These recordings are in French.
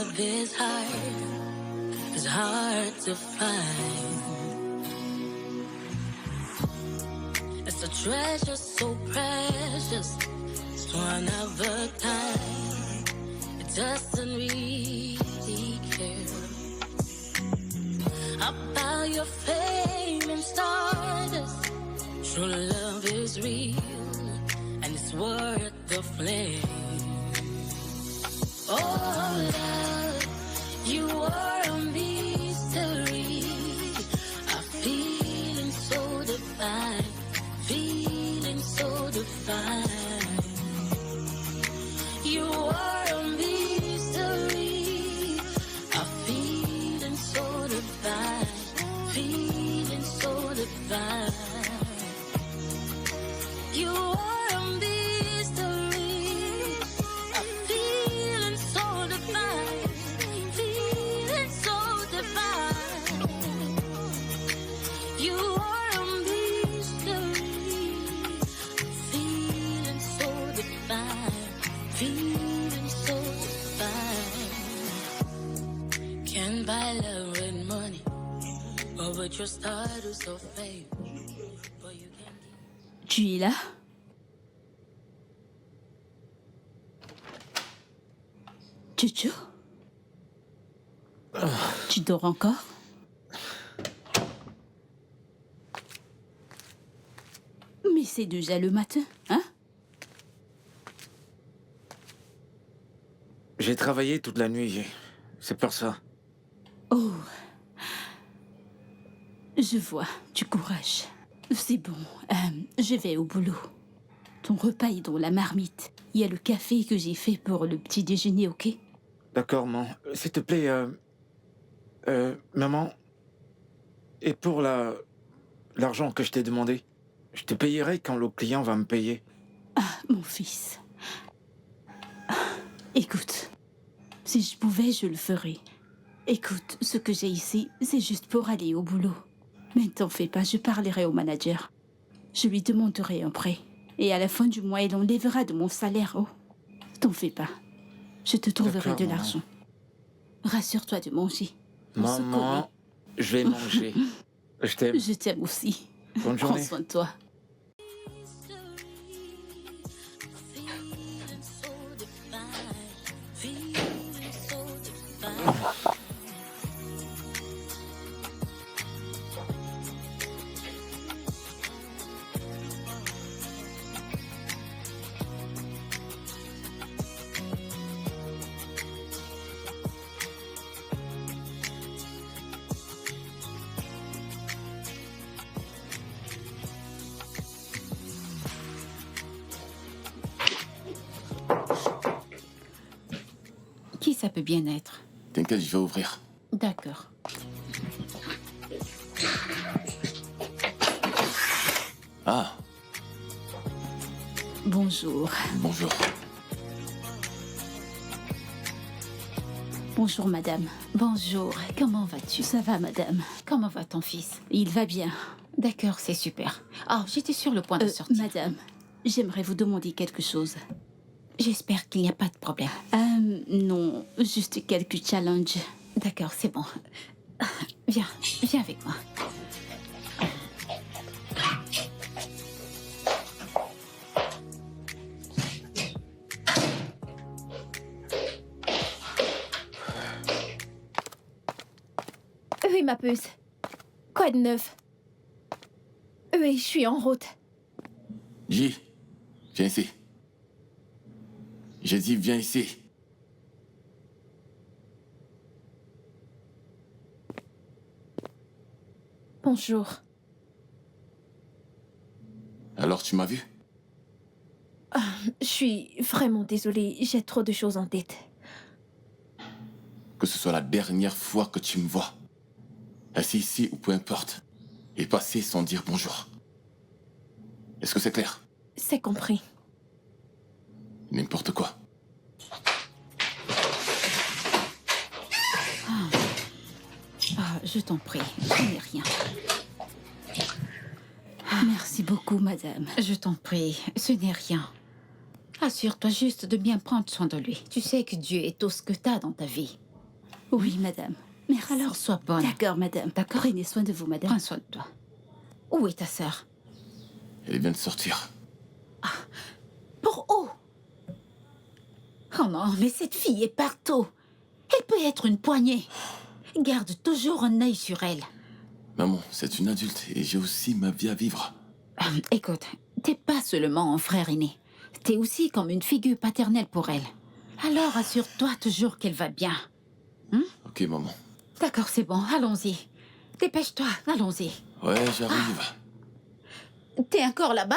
love is hard to find. It's a treasure so precious, it's one of a kind. It doesn't really care about your fame and stardust. True love is real, and it's worth the flame. Oh, love, you are a mystery. A feeling so divine, feeling so divine. You are a mystery. A feeling so divine, feeling so divine. You are a mystery, a feeling so divine, feeling so divine. You are a mystery, feeling so divine, feeling so divine. Can't buy love with money, or with your status or fame. But you can. Tu es là? Jojo? Tu dors encore? Mais c'est déjà le matin, hein? J'ai travaillé toute la nuit, c'est pour ça. Oh. Je vois, du courage. C'est bon, je vais au boulot. Ton repas est dans la marmite. Il y a le café que j'ai fait pour le petit déjeuner, ok? D'accord, maman. S'il te plaît, maman, et pour l'argent que je t'ai demandé, je te payerai quand le client va me payer. Ah, mon fils. Écoute, si je pouvais, je le ferais. Écoute, ce que j'ai ici, c'est juste pour aller au boulot. Mais ne t'en fais pas, je parlerai au manager. Je lui demanderai un prêt. Et à la fin du mois, il enlèvera de mon salaire. Oh, t'en fais pas. Je te trouverai de l'argent. Rassure-toi de manger. Maman, je vais manger. Je t'aime. Je t'aime aussi. Bonne journée. Prends soin de toi. Qui ça peut bien être? T'inquiète, je vais ouvrir. D'accord. Ah, Bonjour. bonjour. Bonjour, madame. Bonjour, comment vas-tu? Ça va, madame? Comment va ton fils? Il va bien. D'accord, c'est super. Ah, j'étais sur le point de sortir. Madame, j'aimerais vous demander quelque chose. J'espère qu'il n'y a pas de problème. Non, juste quelques challenges. D'accord, c'est bon. Viens avec moi. Oui, ma puce. Quoi de neuf? Oui, je suis en route. J, viens ici. J'ai dit viens ici. Bonjour. Alors tu m'as vu? Je suis vraiment désolée, j'ai trop de choses en tête. Que ce soit la dernière fois que tu me vois. Assis ici ou peu importe. Et passer sans dire bonjour. Est-ce que c'est clair? C'est compris. N'importe quoi. Ah, je t'en prie, ce n'est rien. Merci beaucoup, madame. Je t'en prie, ce n'est rien. Assure-toi juste de bien prendre soin de lui. Tu sais que Dieu est tout ce que t'as dans ta vie. Oui, madame. Merci. Alors sois bonne. D'accord, madame. D'accord. Prenez soin de vous, madame. Prends soin de toi. Où est ta sœur? Elle vient de sortir. Pour où? Oh non, mais cette fille est partout. Elle peut être une poignée. Garde toujours un œil sur elle. Maman, c'est une adulte et j'ai aussi ma vie à vivre. Écoute, t'es pas seulement un frère aîné. T'es aussi comme une figure paternelle pour elle. Alors assure-toi toujours qu'elle va bien. Ok, maman. D'accord, c'est bon, allons-y. Dépêche-toi, allons-y. Ouais, j'arrive. T'es encore là-bas?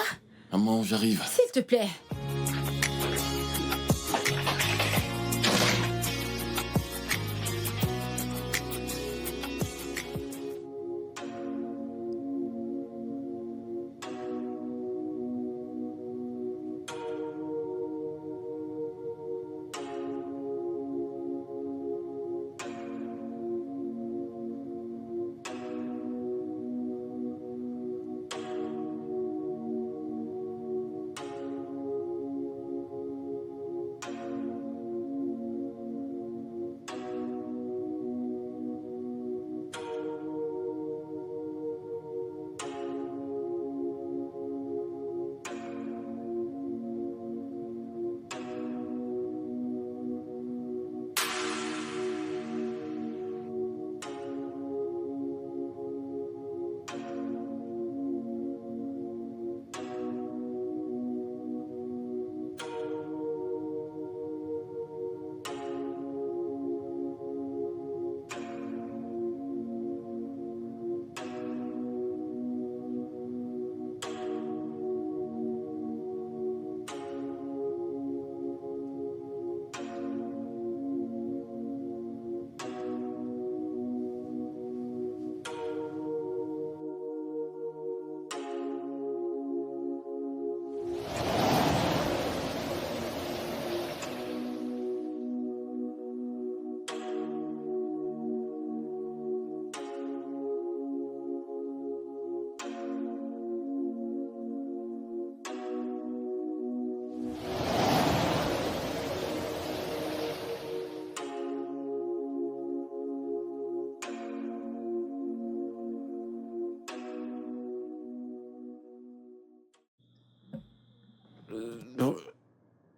Maman, j'arrive. S'il te plaît.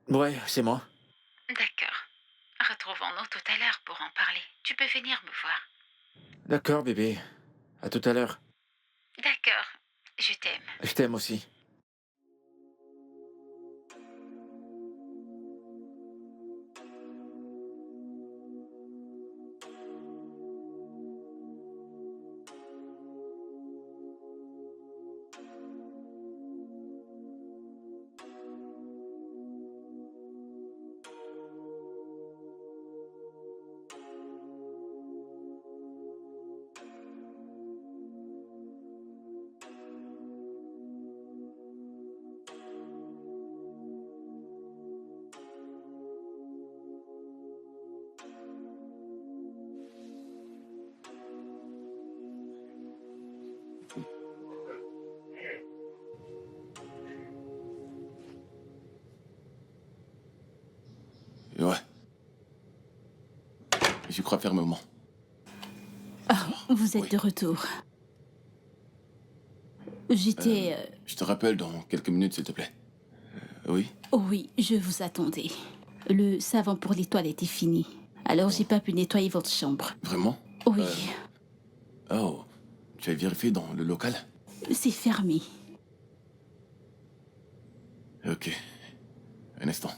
Ouais, c'est moi. D'accord. Retrouvons-nous tout à l'heure pour en parler. Tu peux venir me voir. D'accord, bébé. À tout à l'heure. D'accord. Je t'aime. Je t'aime aussi. Ouais. J'y crois fermement. Vous êtes Oui. de retour. J'étais... Je te rappelle dans quelques minutes, s'il te plaît. Oui? Oh oui, je vous attendais. Le savon pour les toilettes est fini. Alors j'ai pas pu nettoyer votre chambre. Vraiment? Oui, Oh, tu as vérifié dans le local? c'est fermé. Ok. Un instant.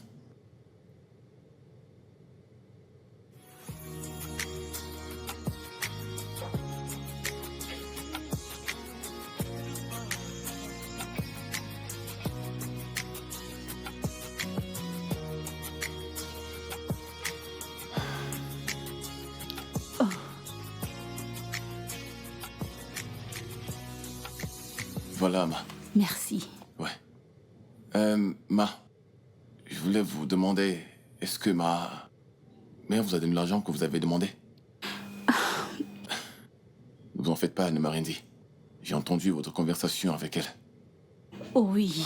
Voilà, Ma. Merci. Ouais. Ma, je voulais vous demander, est-ce que ma mère vous a donné l'argent que vous avez demandé? Ne vous en faites pas, elle ne m'a rien dit. J'ai entendu votre conversation avec elle. Oh oui,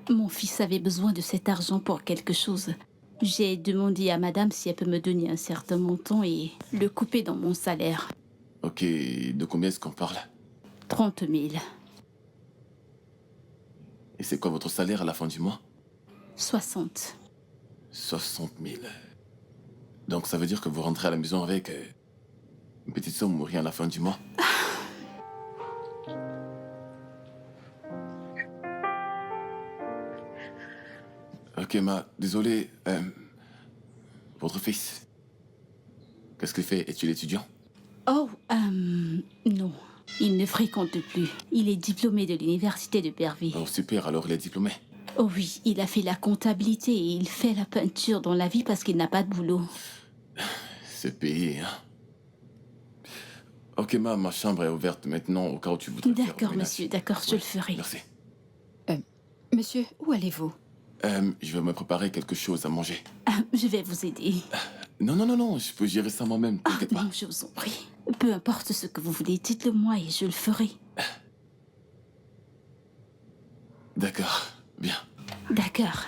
mon fils avait besoin de cet argent pour quelque chose. J'ai demandé à madame si elle peut me donner un certain montant et le couper dans mon salaire. Ok, de combien est-ce qu'on parle? 30 000. Et c'est quoi votre salaire à la fin du mois? 60. 60 000. Donc ça veut dire que vous rentrez à la maison avec une petite somme ou rien à la fin du mois? Ok, désolé. Votre fils, qu'est-ce qu'il fait? Est-il étudiant? Oh, non. Il ne fréquente plus. Il est diplômé de l'université de Bervie. Oh, super, alors il est diplômé. Oh oui, il a fait la comptabilité et il fait la peinture dans la vie parce qu'il n'a pas de boulot. C'est payé, hein? Ok, ma chambre est ouverte maintenant au cas où tu voudrais faire le D'accord, ménage. monsieur, d'accord, je le ferai. Merci. Monsieur, où allez-vous? Je vais me préparer quelque chose à manger. Ah, je vais vous aider. Non, je peux gérer ça moi-même, Ah, t'inquiète pas. non, je vous en prie. Peu importe ce que vous voulez, dites-le moi et je le ferai. D'accord, bien. D'accord.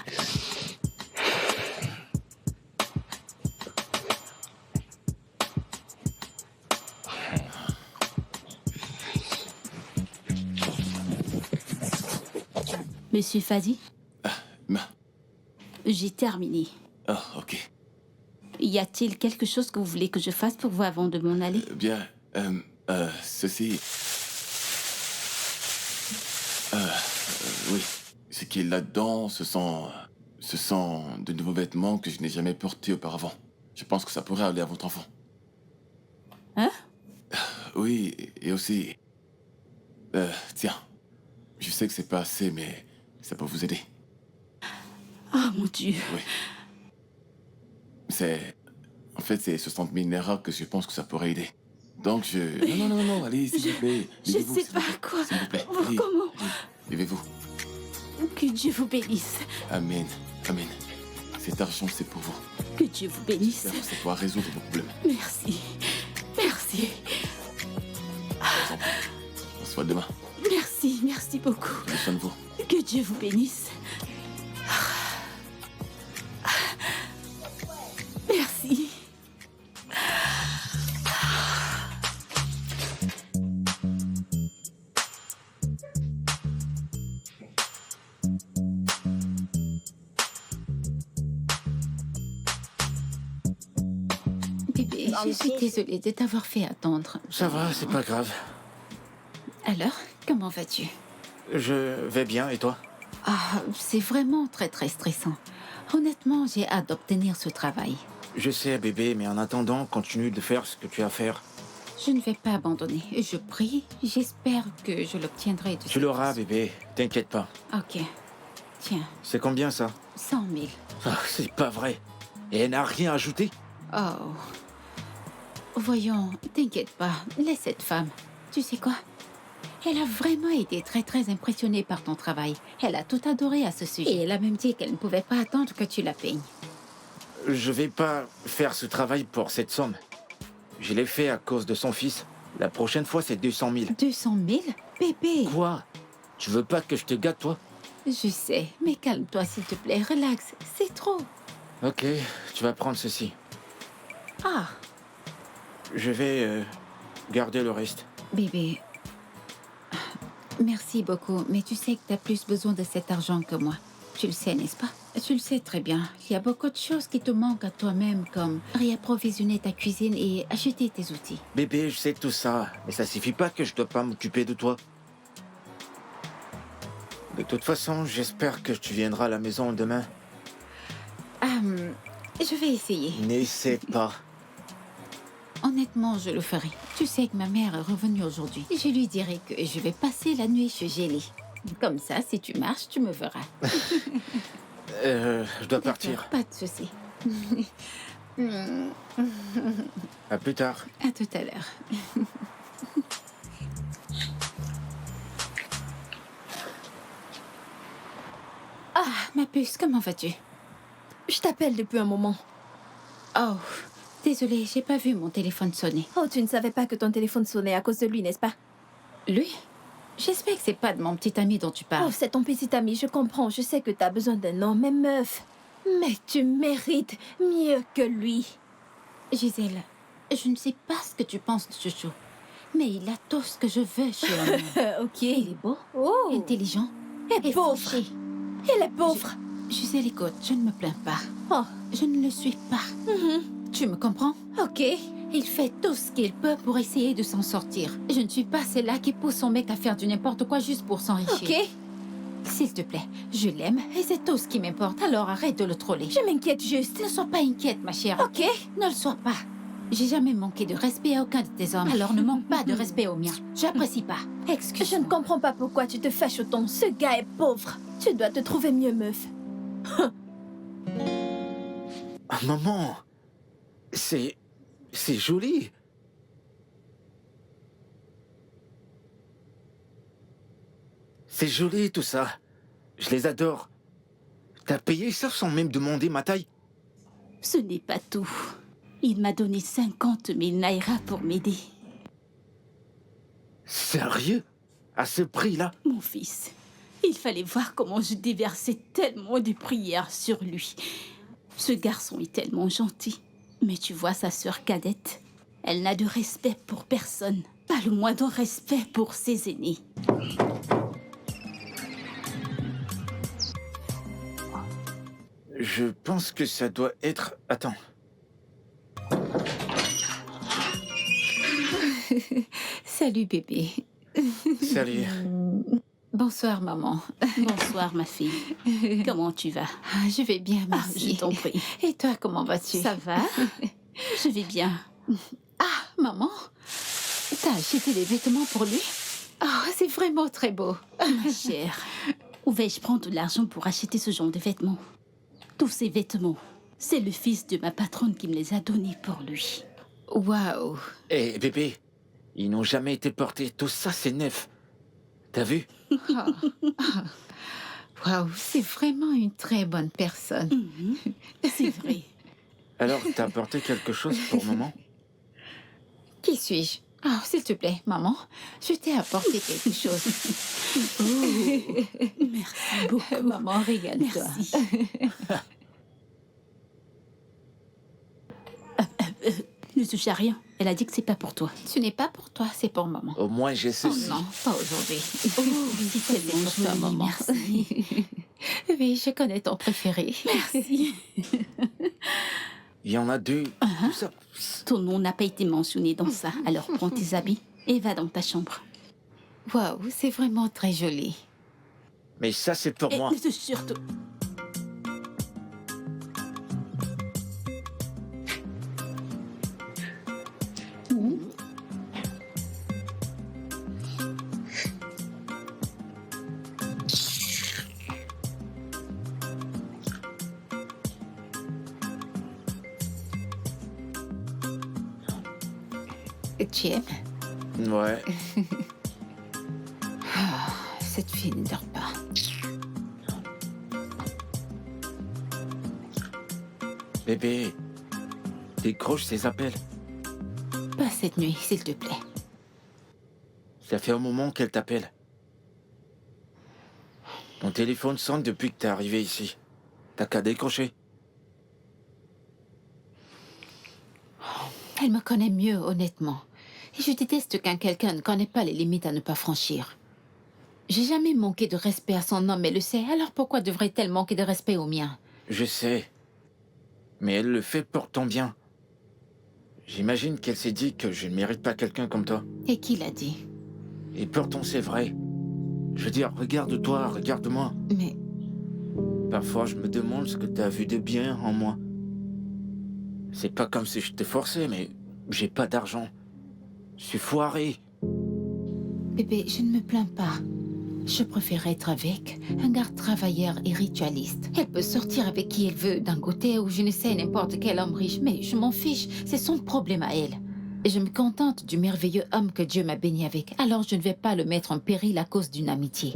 Monsieur Fadi, Ma... j'ai terminé. Ah, ok. Y a-t-il quelque chose que vous voulez que je fasse pour vous avant de m'en aller? Bien, ceci... oui. Ce qui est là-dedans, ce sont de nouveaux vêtements que je n'ai jamais portés auparavant. Je pense que ça pourrait aller à votre enfant. Hein? Oui, et aussi... tiens. Je sais que c'est pas assez, mais ça peut vous aider. Oh mon Dieu. Oui. En fait, c'est 60 000 Naira que je pense que ça pourrait aider. Donc Non, allez, s'il vous plaît. Je Levez-vous, sais s'il pas vous plaît. quoi. S'il vous plaît. Oh, Allez, comment? levez-vous. Que Dieu vous bénisse. Amen. Amen. Cet argent, c'est pour vous. Que Dieu vous bénisse. J'espère que ça pourra résoudre vos problèmes. Merci. Merci. On se voit demain. Merci, merci beaucoup. Prenez soin de vous. Que Dieu vous bénisse. Merci. Bébé, je suis désolée de t'avoir fait attendre. Ça va, c'est pas grave. Alors, comment vas-tu? Je vais bien, et toi? Ah, c'est vraiment très très stressant. Honnêtement, j'ai hâte d'obtenir ce travail. Je sais, bébé, mais en attendant, continue de faire ce que tu as à faire. Je ne vais pas abandonner. Je prie, j'espère que je l'obtiendrai. Tu l'auras, bébé, t'inquiète pas. Ok. Tiens, C'est combien, ça? 100 000. Ah, c'est pas vrai. Et elle n'a rien ajouté? Oh. Voyons, t'inquiète pas. Laisse cette femme. Tu sais quoi? Elle a vraiment été très très impressionnée par ton travail. Elle a tout adoré à ce sujet. Et elle a même dit qu'elle ne pouvait pas attendre que tu la peignes. Je vais pas faire ce travail pour cette somme. Je l'ai fait à cause de son fils. La prochaine fois, c'est 200 000. 200 000? Bébé! Quoi? Tu veux pas que je te gâte, toi? Je sais, mais calme-toi s'il te plaît. Relax, c'est trop. Ok, tu vas prendre ceci. Ah, Je vais garder le reste. bébé. Merci beaucoup, mais tu sais que tu as plus besoin de cet argent que moi. Tu le sais, n'est-ce pas? Tu le sais très bien. Il y a beaucoup de choses qui te manquent à toi-même, comme réapprovisionner ta cuisine et acheter tes outils. Bébé, je sais tout ça, mais ça suffit pas que je dois pas m'occuper de toi. De toute façon, j'espère que tu viendras à la maison demain. Je vais essayer. N'essaie pas. Honnêtement, je le ferai. Tu sais que ma mère est revenue aujourd'hui. Je lui dirai que je vais passer la nuit chez Gélie. Comme ça, si tu marches, tu me verras. Je dois partir. Pas de souci. À plus tard. À tout à l'heure. Ah, ma puce, comment vas-tu? Je t'appelle depuis un moment. Oh, désolée, j'ai pas vu mon téléphone sonner. Oh, tu ne savais pas que ton téléphone sonnait à cause de lui, n'est-ce pas? Lui? J'espère que c'est pas de mon petit ami dont tu Oh, parles. c'est ton petit ami, je comprends. Je sais que t'as besoin d'un homme, mais meuf, Mais tu mérites mieux que lui. Gisèle, je ne sais pas ce que tu penses de Chouchou, mais il a tout ce que je veux chez un homme. Ok. Il est beau, Oh. intelligent Et pauvre. fauché. Il est pauvre. Gisèle, écoute, je ne me plains pas. Oh. Je ne le suis pas. Tu me comprends? Ok. Il fait tout ce qu'il peut pour essayer de s'en sortir. Je ne suis pas celle-là qui pousse son mec à faire du n'importe quoi juste pour s'enrichir. Ok. S'il te plaît, je l'aime et c'est tout ce qui m'importe, alors arrête de le troller. Je m'inquiète juste. Ne sois pas inquiète, ma chère. Ok. Ne le sois pas. J'ai jamais manqué de respect à aucun de tes hommes, alors ne manque pas de respect au mien. J'apprécie pas. Je Excuse-moi. ne comprends pas pourquoi tu te fâches autant. Ce gars est pauvre. Tu dois te trouver mieux, meuf. Ah, maman, c'est joli. C'est joli tout ça. Je les adore. T'as payé ça sans même demander ma taille? Ce n'est pas tout. Il m'a donné 50 000 naira pour m'aider. Sérieux? À ce prix-là? Mon fils, il fallait voir comment je déversais tellement de prières sur lui. Ce garçon est tellement gentil. Mais tu vois sa sœur cadette, elle n'a de respect pour personne. Pas le moindre respect pour ses aînés. Je pense que ça doit être... Attends. Salut, bébé. Salut. Bonsoir, maman. Bonsoir, ma fille. Comment tu vas? Ah, je vais bien, Ah, merci. je t'en prie. Et toi, comment vas-tu? Ça va? Je vais bien. Ah, maman, t'as acheté des vêtements pour lui? Ah, c'est vraiment très beau. Ma chère, où vais-je prendre de l'argent pour acheter ce genre de vêtements? Tous ces vêtements, c'est le fils de ma patronne qui me les a donnés pour lui. Waouh. Hé, bébé, ils n'ont jamais été portés. Tout ça, c'est neuf. T'as vu? Waouh, c'est vraiment une très bonne personne. C'est vrai. Alors, t'as apporté quelque chose pour maman? Qui suis-je? Ah, s'il te plaît, maman, je t'ai apporté quelque chose. Merci beaucoup. Maman, régale-toi. Merci. Ne touche à rien. Elle a dit que c'est pas pour toi. Ce n'est pas pour toi, c'est pour maman. Au moins, j'ai Oh ceci. non, pas aujourd'hui. C'est tellement pour toi, joli, maman. merci. Oui, je connais ton préféré. Merci. Il y en a deux. Tout ça. Ton nom n'a pas été mentionné dans ça. Alors prends tes habits et va dans ta chambre. Waouh, c'est vraiment très joli. Mais ça, c'est pour Et moi. surtout... Tu aimes? Ouais. Cette fille ne dort pas. Bébé, décroche ces appels. Pas cette nuit, s'il te plaît. Ça fait un moment qu'elle t'appelle. Ton téléphone sonne depuis que t'es arrivé ici. T'as qu'à décrocher. Elle me connaît mieux, honnêtement. Et je déteste quand quelqu'un ne connaît pas les limites à ne pas franchir. J'ai jamais manqué de respect à son homme, elle le sait. Alors pourquoi devrait-elle manquer de respect au mien? Je sais. Mais elle le fait pour ton bien. J'imagine qu'elle s'est dit que je ne mérite pas quelqu'un comme toi. Et qui l'a dit? Et pourtant, c'est vrai. Je veux dire, regarde-toi, regarde-moi. Mais Parfois, je me demande ce que t'as vu de bien en moi. C'est pas comme si je t'ai forcé, mais j'ai pas d'argent. Je suis foiré. bébé, je ne me plains pas. Je préfère être avec un garde travailleur et ritualiste. Elle peut sortir avec qui elle veut, d'un côté ou je ne sais n'importe quel homme riche, mais je m'en fiche, c'est son problème à elle. Et je me contente du merveilleux homme que Dieu m'a béni avec, alors je ne vais pas le mettre en péril à cause d'une amitié.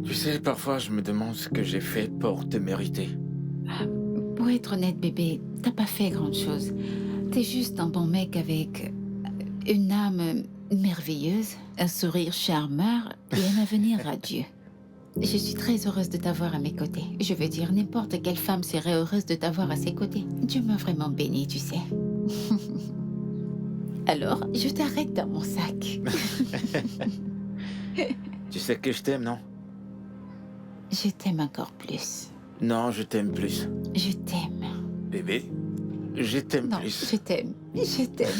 Tu sais, parfois, je me demande ce que j'ai fait pour te mériter. Pour être honnête, bébé, t'as pas fait grand-chose. T'es juste un bon mec avec une âme merveilleuse, un sourire charmeur et un avenir radieux. Je suis très heureuse de t'avoir à mes côtés. Je veux dire, n'importe quelle femme serait heureuse de t'avoir à ses côtés. Dieu m'a vraiment bénie, tu sais. Alors, je t'arrête dans mon sac. Tu sais que je t'aime, non? Je t'aime encore plus. Non, je t'aime plus. Je t'aime. Bébé, je t'aime Non, plus. je t'aime. Je t'aime.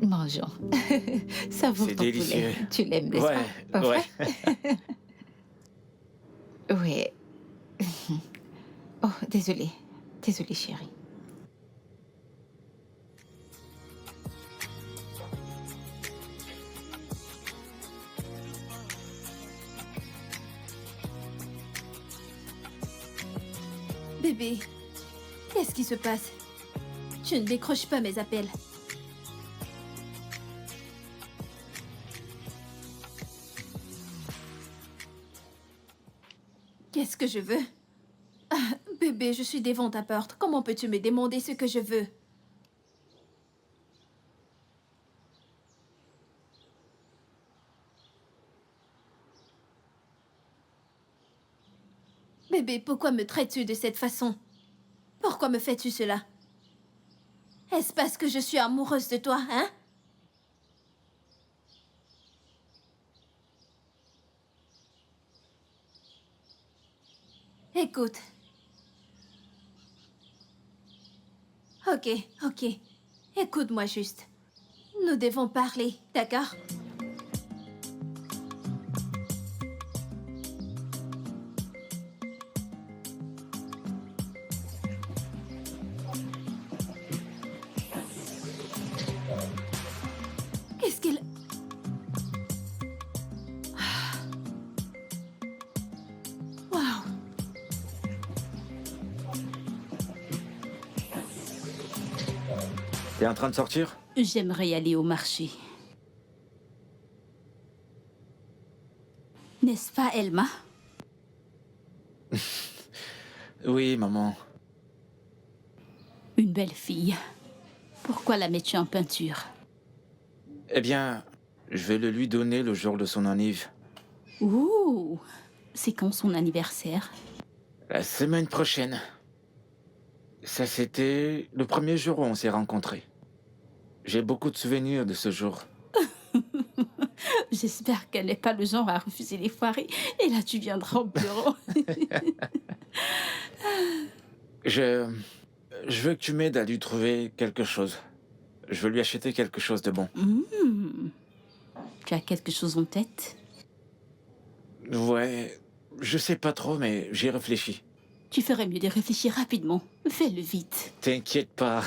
Mangeons. Savoure C'est ton délicieux. poulet. Tu l'aimes, n'est-ce Ouais, pas? Pas ouais. vrai? Oui. Oh, désolée. Désolée, chérie. Bébé, qu'est-ce qui se passe? Tu ne décroches pas mes appels. Qu'est-ce que je veux? Ah, bébé, je suis devant ta porte. Comment peux-tu me demander ce que je veux? Bébé, pourquoi me traites-tu de cette façon? Pourquoi me fais-tu cela? Est-ce parce que je suis amoureuse de toi, hein? Écoute. Ok, ok. Écoute-moi juste. Nous devons parler, d'accord? Qu'est-ce qu'il... Waouh! T'es en train de sortir? J'aimerais aller au marché. N'est-ce pas, Elma? Oui, maman. Une belle fille. Pourquoi la mets-tu en peinture? Eh bien, je vais le lui donner le jour de son anniv. Ouh! C'est quand son anniversaire? La semaine prochaine. Ça, c'était le premier jour où on s'est rencontrés. J'ai beaucoup de souvenirs de ce jour. J'espère qu'elle n'est pas le genre à refuser les soirées. Et là, tu viendras en pleurant. Je veux que tu m'aides à lui trouver quelque chose. Je veux lui acheter quelque chose de bon. Tu as quelque chose en tête? Ouais, je sais pas trop, mais j'y réfléchis. Tu ferais mieux de réfléchir rapidement. Fais-le vite. T'inquiète pas.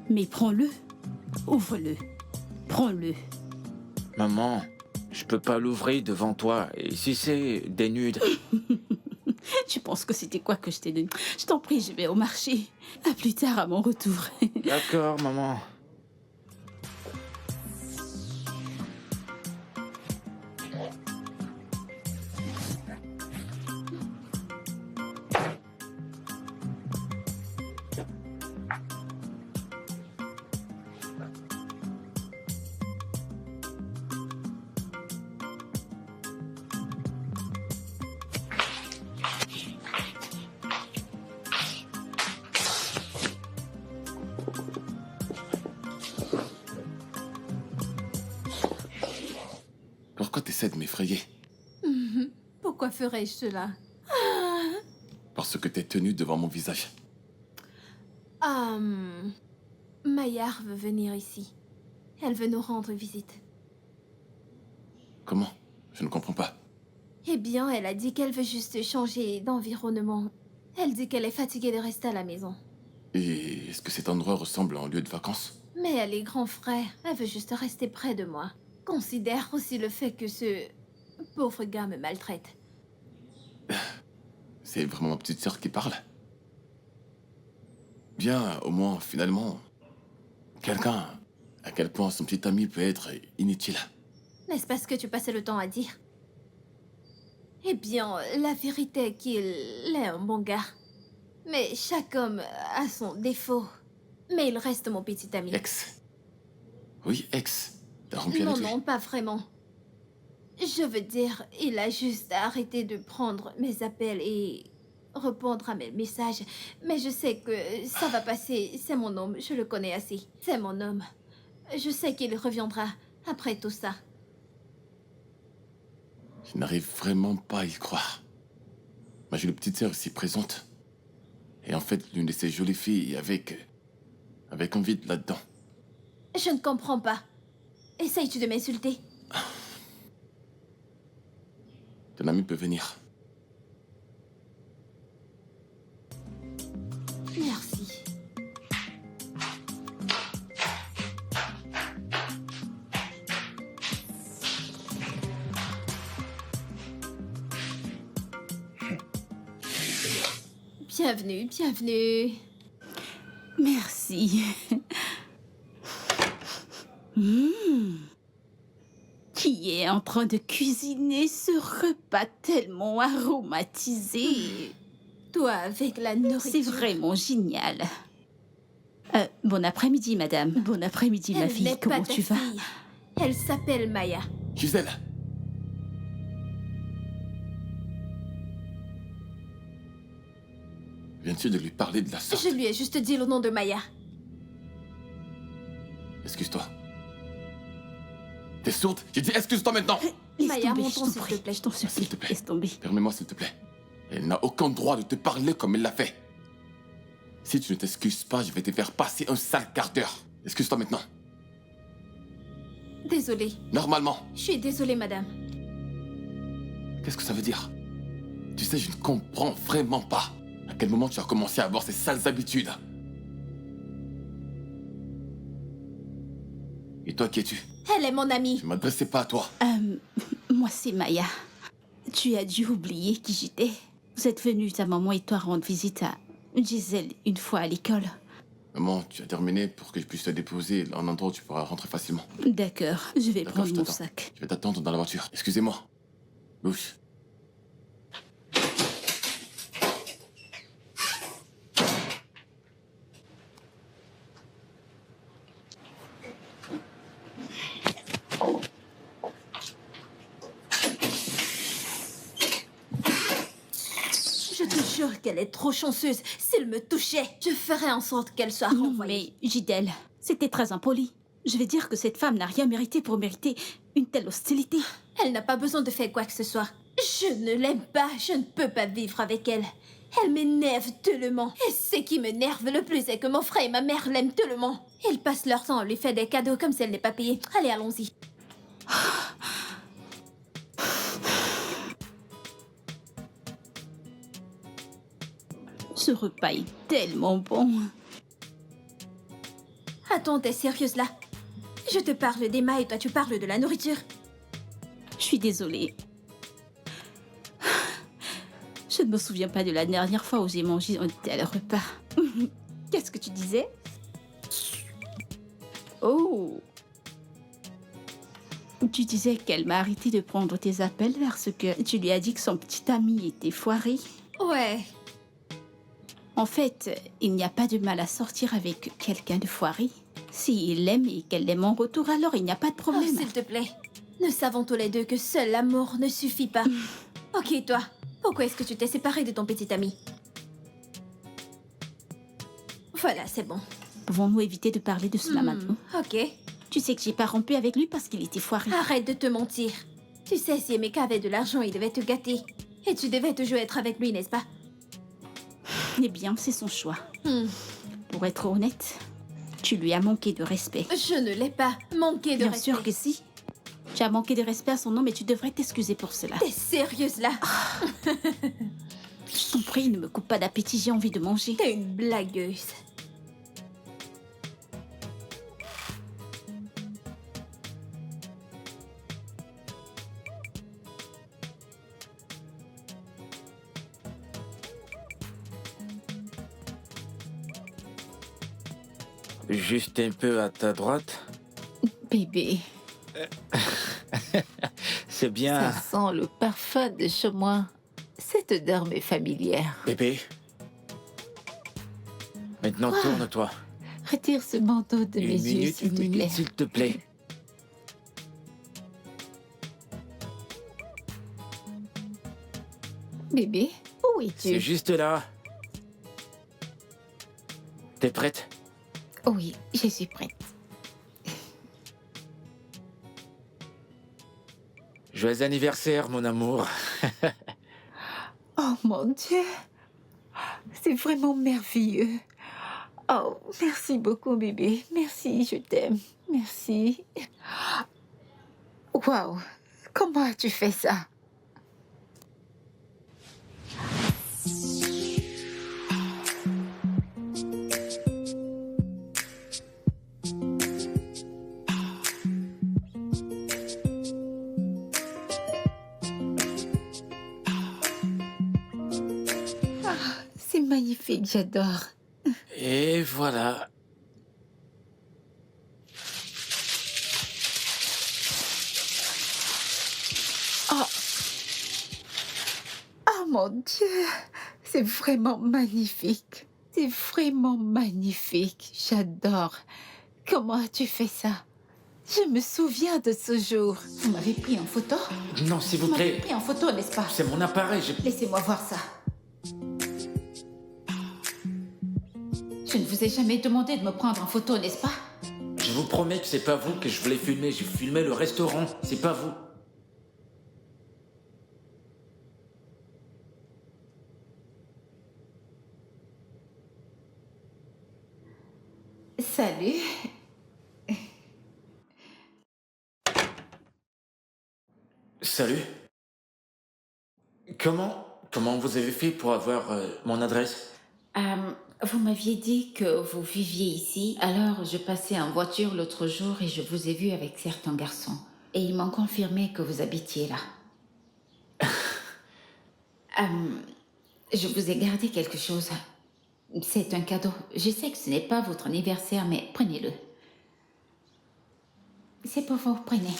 Mais prends-le. Ouvre-le. Prends-le. Maman, je peux pas l'ouvrir devant toi. Et si c'est des nudes? Tu penses que c'était quoi que je t'ai donné? Je t'en prie, je vais au marché. À plus tard, à mon retour. D'accord, maman. Pourquoi t'essaies de m'effrayer? Pourquoi ferais-je cela? Parce que t'es tenu devant mon visage. Maillard veut venir ici. Elle veut nous rendre visite. Comment? Je ne comprends pas. Eh bien, elle a dit qu'elle veut juste changer d'environnement. Elle dit qu'elle est fatiguée de rester à la maison. Et est-ce que cet endroit ressemble à un lieu de vacances? Mais elle est grand frère. Elle veut juste rester près de moi. Considère aussi le fait que ce pauvre gars me maltraite. C'est vraiment ma petite sœur qui parle? Bien, au moins, finalement, quelqu'un, à quel point son petit ami peut être inutile. N'est-ce pas ce que tu passais le temps à dire? Eh bien, la vérité est qu'il est un bon gars. Mais chaque homme a son défaut. Mais il reste mon petit ami. Ex, Oui, ex. T'as rompu Non, avec lui. non, pas vraiment. Je veux dire, il a juste arrêté de prendre mes appels et répondre à mes messages. Mais je sais que ça va passer. C'est mon homme, je le connais assez. C'est mon homme. Je sais qu'il reviendra après tout ça. Je n'arrive vraiment pas à y croire. Moi, j'ai une petite sœur ici présente. Et en fait, l'une de ces jolies filles avec envie de là-dedans. Je ne comprends pas. Essayes-tu de m'insulter? Ton ami peut venir. Merci. Bienvenue, bienvenue. Merci. Qui est en train de cuisiner ce repas tellement aromatisé? Toi avec la nourriture. C'est vraiment génial. Bon après-midi, madame. Bon après-midi, ma Elle fille. n'est pas Comment ta tu vas? fille. Elle s'appelle Maya. Gisèle! Viens-tu de lui parler de la sorte? Je lui ai juste dit le nom de Maya. Excuse-toi. T'es sourde? J'ai dit excuse-toi maintenant! Laisse Maya, tomber, montons, je t'en s'il prie. te plaît. Je t'en S'il supplie. te plaît. Laisse tomber. Permets-moi, s'il te plaît. Elle n'a aucun droit de te parler comme elle l'a fait. Si tu ne t'excuses pas, je vais te faire passer un sale quart d'heure. Excuse-toi maintenant. Désolée. Normalement. Je suis désolée, madame. Qu'est-ce que ça veut dire? Tu sais, je ne comprends vraiment pas à quel moment tu as commencé à avoir ces sales habitudes. Et toi, qui es-tu? Elle est mon amie. Je ne m'adressais pas à toi. Moi, c'est Maya. Tu as dû oublier qui j'étais. Vous êtes venus, ta maman et toi, rendre visite à Gisèle une fois à l'école. Maman, tu as terminé pour que je puisse te déposer à un endroit où tu pourras rentrer facilement. D'accord, je vais D'accord, prendre je mon t'attends. sac. Je vais t'attendre dans la voiture. Excusez-moi. Louche. Je te jure qu'elle est trop chanceuse. S'il me touchait, je ferais en sorte qu'elle soit Non, renvoyée. mais Gidel, c'était très impoli. Je vais dire que cette femme n'a rien mérité pour mériter une telle hostilité. Elle n'a pas besoin de faire quoi que ce soit. Je ne l'aime pas. Je ne peux pas vivre avec elle. Elle m'énerve tellement. Et ce qui m'énerve le plus est que mon frère et ma mère l'aiment tellement. Ils passent leur temps à lui faire des cadeaux comme si elle n'est pas payée. Allez, allons-y. Ce repas est tellement bon. Attends, t'es sérieuse là? Je te parle d'Emma et toi tu parles de la nourriture. Je suis désolée. Je ne me souviens pas de la dernière fois où j'ai mangé un tel repas. Qu'est-ce que tu disais? Oh! Tu disais qu'elle m'a arrêté de prendre tes appels parce que tu lui as dit que son petit ami était foiré. Ouais. En fait, il n'y a pas de mal à sortir avec quelqu'un de foiré. S'il l'aime et qu'elle l'aime en retour, alors il n'y a pas de Oh, problème. s'il te plaît. Nous savons tous les deux que seul l'amour ne suffit pas. Ok, toi. Pourquoi est-ce que tu t'es séparée de ton petit ami? Voilà, c'est bon. Pouvons-nous éviter de parler de cela maintenant? Ok. Tu sais que j'ai pas rompu avec lui parce qu'il était foiré. Arrête de te mentir. Tu sais, si Emeka avait de l'argent, il devait te gâter. Et tu devais toujours être avec lui, n'est-ce pas? Eh bien, c'est son choix. Hmm. Pour être honnête, tu lui as manqué de respect. Je ne l'ai pas manqué de Bien respect. sûr que si. Tu as manqué de respect à son nom, mais tu devrais t'excuser pour cela. T'es sérieuse là? Je t'en prie, ne me coupe pas d'appétit, j'ai envie de manger. T'es une blagueuse. Juste un peu à ta droite. Bébé, C'est bien. ça sent le parfum de chez moi. Cette odeur m'est familière. Bébé. Maintenant, tourne-toi. Retire ce manteau de mes yeux, s'il te plaît. S'il te plaît. Bébé, où es-tu? C'est juste là. T'es prête? Oui, je suis prête. Joyeux anniversaire, mon amour. Oh mon Dieu, c'est vraiment merveilleux. Oh, merci beaucoup, bébé. Merci, je t'aime. Merci. Waouh, comment as-tu fait ça? C'est magnifique, j'adore. Et voilà. Oh mon Dieu, c'est vraiment magnifique. C'est vraiment magnifique. J'adore. Comment as-tu fait ça? Je me souviens de ce jour. Vous m'avez pris en photo? Non, s'il vous Vous m'avez plaît. pris en photo, n'est-ce pas? C'est mon appareil. Laissez-moi voir ça. Je ne vous ai jamais demandé de me prendre en photo, n'est-ce pas? Je vous promets que c'est pas vous que je voulais filmer. J'ai filmé le restaurant. C'est pas vous. Salut. Salut. Comment vous avez fait pour avoir mon adresse? Vous m'aviez dit que vous viviez ici, alors je passais en voiture l'autre jour et je vous ai vu avec certains garçons. Et ils m'ont confirmé que vous habitiez là. Je vous ai gardé quelque chose. C'est un cadeau. Je sais que ce n'est pas votre anniversaire, mais prenez-le. C'est pour vous, prenez.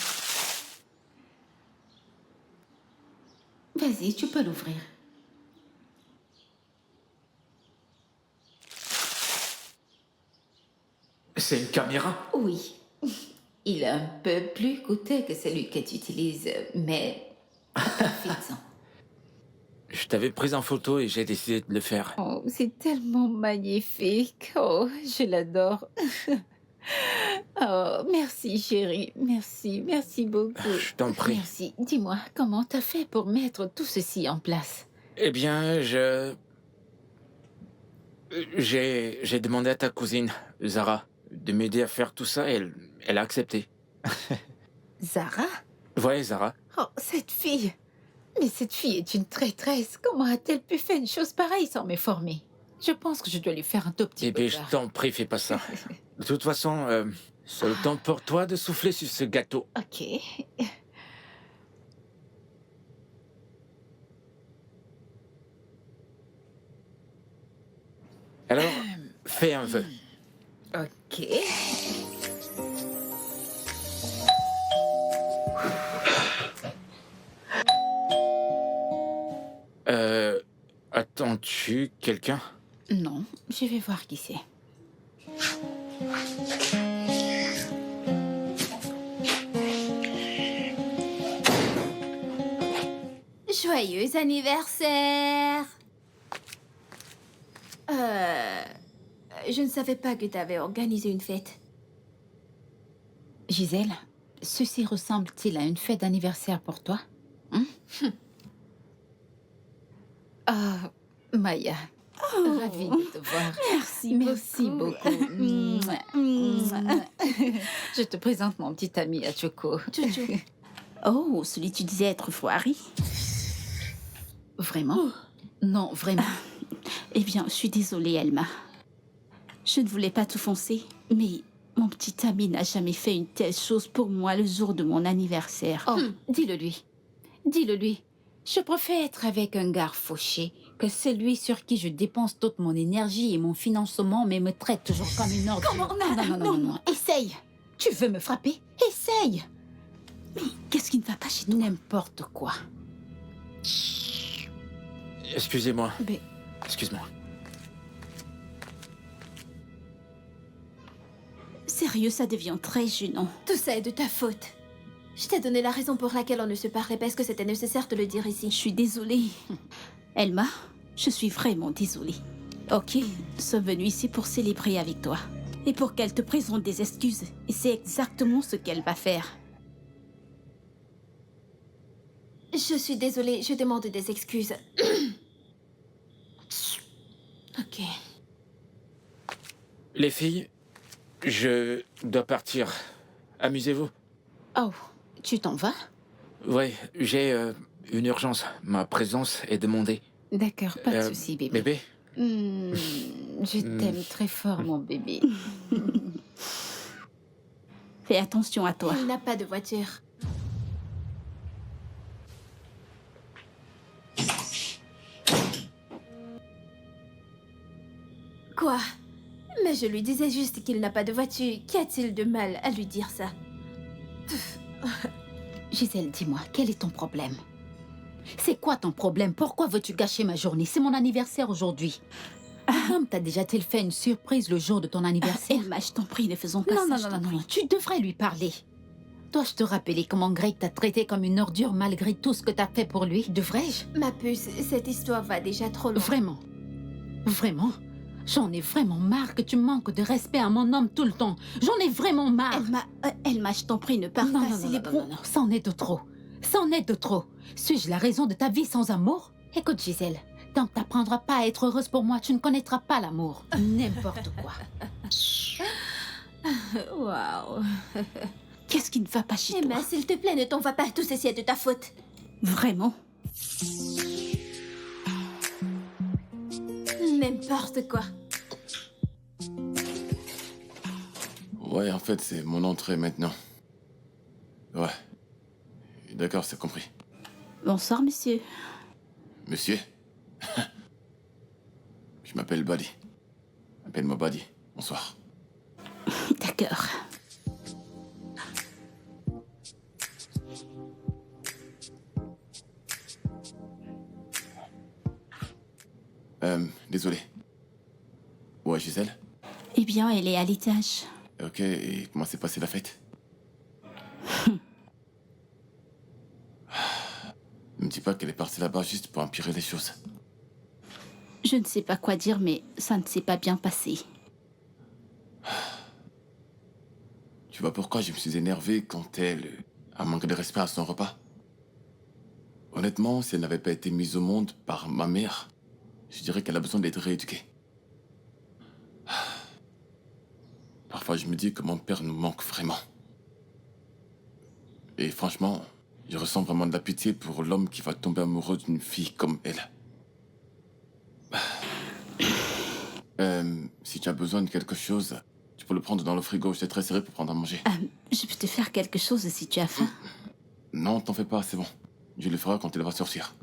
Vas-y, tu peux l'ouvrir. C'est une caméra? Oui. Il est un peu plus coûteux que celui que tu utilises, mais profites-en. Je t'avais pris en photo et j'ai décidé de le faire. Oh, c'est tellement magnifique. Oh, je l'adore. Oh, merci chérie. Merci, merci beaucoup. Je t'en prie. Merci. Dis-moi, comment t'as fait pour mettre tout ceci en place? Eh bien, j'ai demandé à ta cousine, Zara, de m'aider à faire tout ça et elle a accepté. Zara? Ouais, Zara. Oh, cette fille. Mais cette fille est une traîtresse. Comment a-t-elle pu faire une chose pareille sans m'informer? Je pense que je dois lui faire un tout petit peu Bébé, je peur. t'en prie, fais pas ça. De toute façon, c'est le temps pour toi de souffler sur ce gâteau. Ok. Alors, fais un vœu. Ok. Attends-tu quelqu'un? Non, je vais voir qui c'est. Joyeux anniversaire! Je ne savais pas que tu avais organisé une fête. Gisèle, ceci ressemble-t-il à une fête d'anniversaire pour toi? Ah, Maya, ravie de te voir. Merci beaucoup. Je te présente mon petit ami à Choco. Oh, celui que tu disais être Fouari? Vraiment? Non, vraiment. Eh bien, je suis désolée, Elma. Je ne voulais pas t'offenser, mais mon petit ami n'a jamais fait une telle chose pour moi le jour de mon anniversaire. Oh, dis-le lui. Dis-le lui. Je préfère être avec un gars fauché que celui sur qui je dépense toute mon énergie et mon financement, mais me traite toujours comme une ordure. Comment? Non. Essaye. Tu veux me frapper? Essaye. Mais qu'est-ce qui ne va pas chez toi? N'importe quoi. Excusez-moi. Mais Excuse-moi. Sérieux, ça devient très gênant. Tout ça est de ta faute. Je t'ai donné la raison pour laquelle on ne se parlait pas. Est-ce que c'était nécessaire de le dire Je ici? suis désolée. Elma, je suis vraiment désolée. Ok, nous sommes venus ici pour célébrer avec toi. Et pour qu'elle te présente des excuses. Et c'est exactement ce qu'elle va faire. Je suis désolée, je demande des excuses. Ok. Les filles, je dois partir. Amusez-vous. Oh, tu t'en vas? Ouais, j'ai une urgence. Ma présence est demandée. D'accord, pas de souci, bébé. Bébé, Je t'aime très fort, mon bébé. Fais attention à toi. Il n'a pas de voiture. Quoi? Mais je lui disais juste qu'il n'a pas de voiture. Qu'y a-t-il de mal à lui dire ça? Gisèle, dis-moi, quel est ton problème? C'est quoi ton problème? Pourquoi veux-tu gâcher ma journée? C'est mon anniversaire aujourd'hui. T'a déjà-t-il fait une surprise le jour de ton anniversaire? Elma, je t'en prie, ne faisons pas Non, ça. non, non, non, non, tu devrais lui parler. Dois-je te rappeler comment Greg t'a traité comme une ordure malgré tout ce que t'as fait pour lui? Devrais-je? Ma puce, cette histoire va déjà trop loin. Vraiment? Vraiment? J'en ai vraiment marre que tu manques de respect à mon homme tout le temps. J'en ai vraiment marre. Elma, je t'en prie, ne pars Non, pas. non, non, non, non, non, c'en est de trop. C'en est de trop. Suis-je la raison de ta vie sans amour? Écoute, Gisèle, tant que t'apprendras pas à être heureuse pour moi, tu ne connaîtras pas l'amour. N'importe quoi. Waouh. Qu'est-ce qui ne va pas chez toi? Emma, s'il te plaît, ne t'en va pas. Tout ceci est de ta faute. Vraiment? N'importe quoi. Ouais, en fait, c'est mon entrée maintenant. Ouais. D'accord, c'est compris. Bonsoir, monsieur. Monsieur? Je m'appelle Buddy. Appelle-moi Buddy. Bonsoir. D'accord. Désolé. Ouais, Gisèle? Eh bien, elle est à l'étage. Ok, et comment s'est passée la fête? Ne me dis pas qu'elle est partie là-bas juste pour empirer les choses. Je ne sais pas quoi dire, mais ça ne s'est pas bien passé. Tu vois pourquoi je me suis énervé quand elle a manqué de respect à son repas? Honnêtement, si elle n'avait pas été mise au monde par ma mère, je dirais qu'elle a besoin d'être rééduquée. Parfois, je me dis que mon père nous manque vraiment. Et franchement, je ressens vraiment de la pitié pour l'homme qui va tomber amoureux d'une fille comme elle. Si tu as besoin de quelque chose, tu peux le prendre dans le frigo. Je t'ai très serré pour prendre à manger. Je peux te faire quelque chose si tu as faim. Non, t'en fais pas, c'est bon. Je le ferai quand elle va sortir.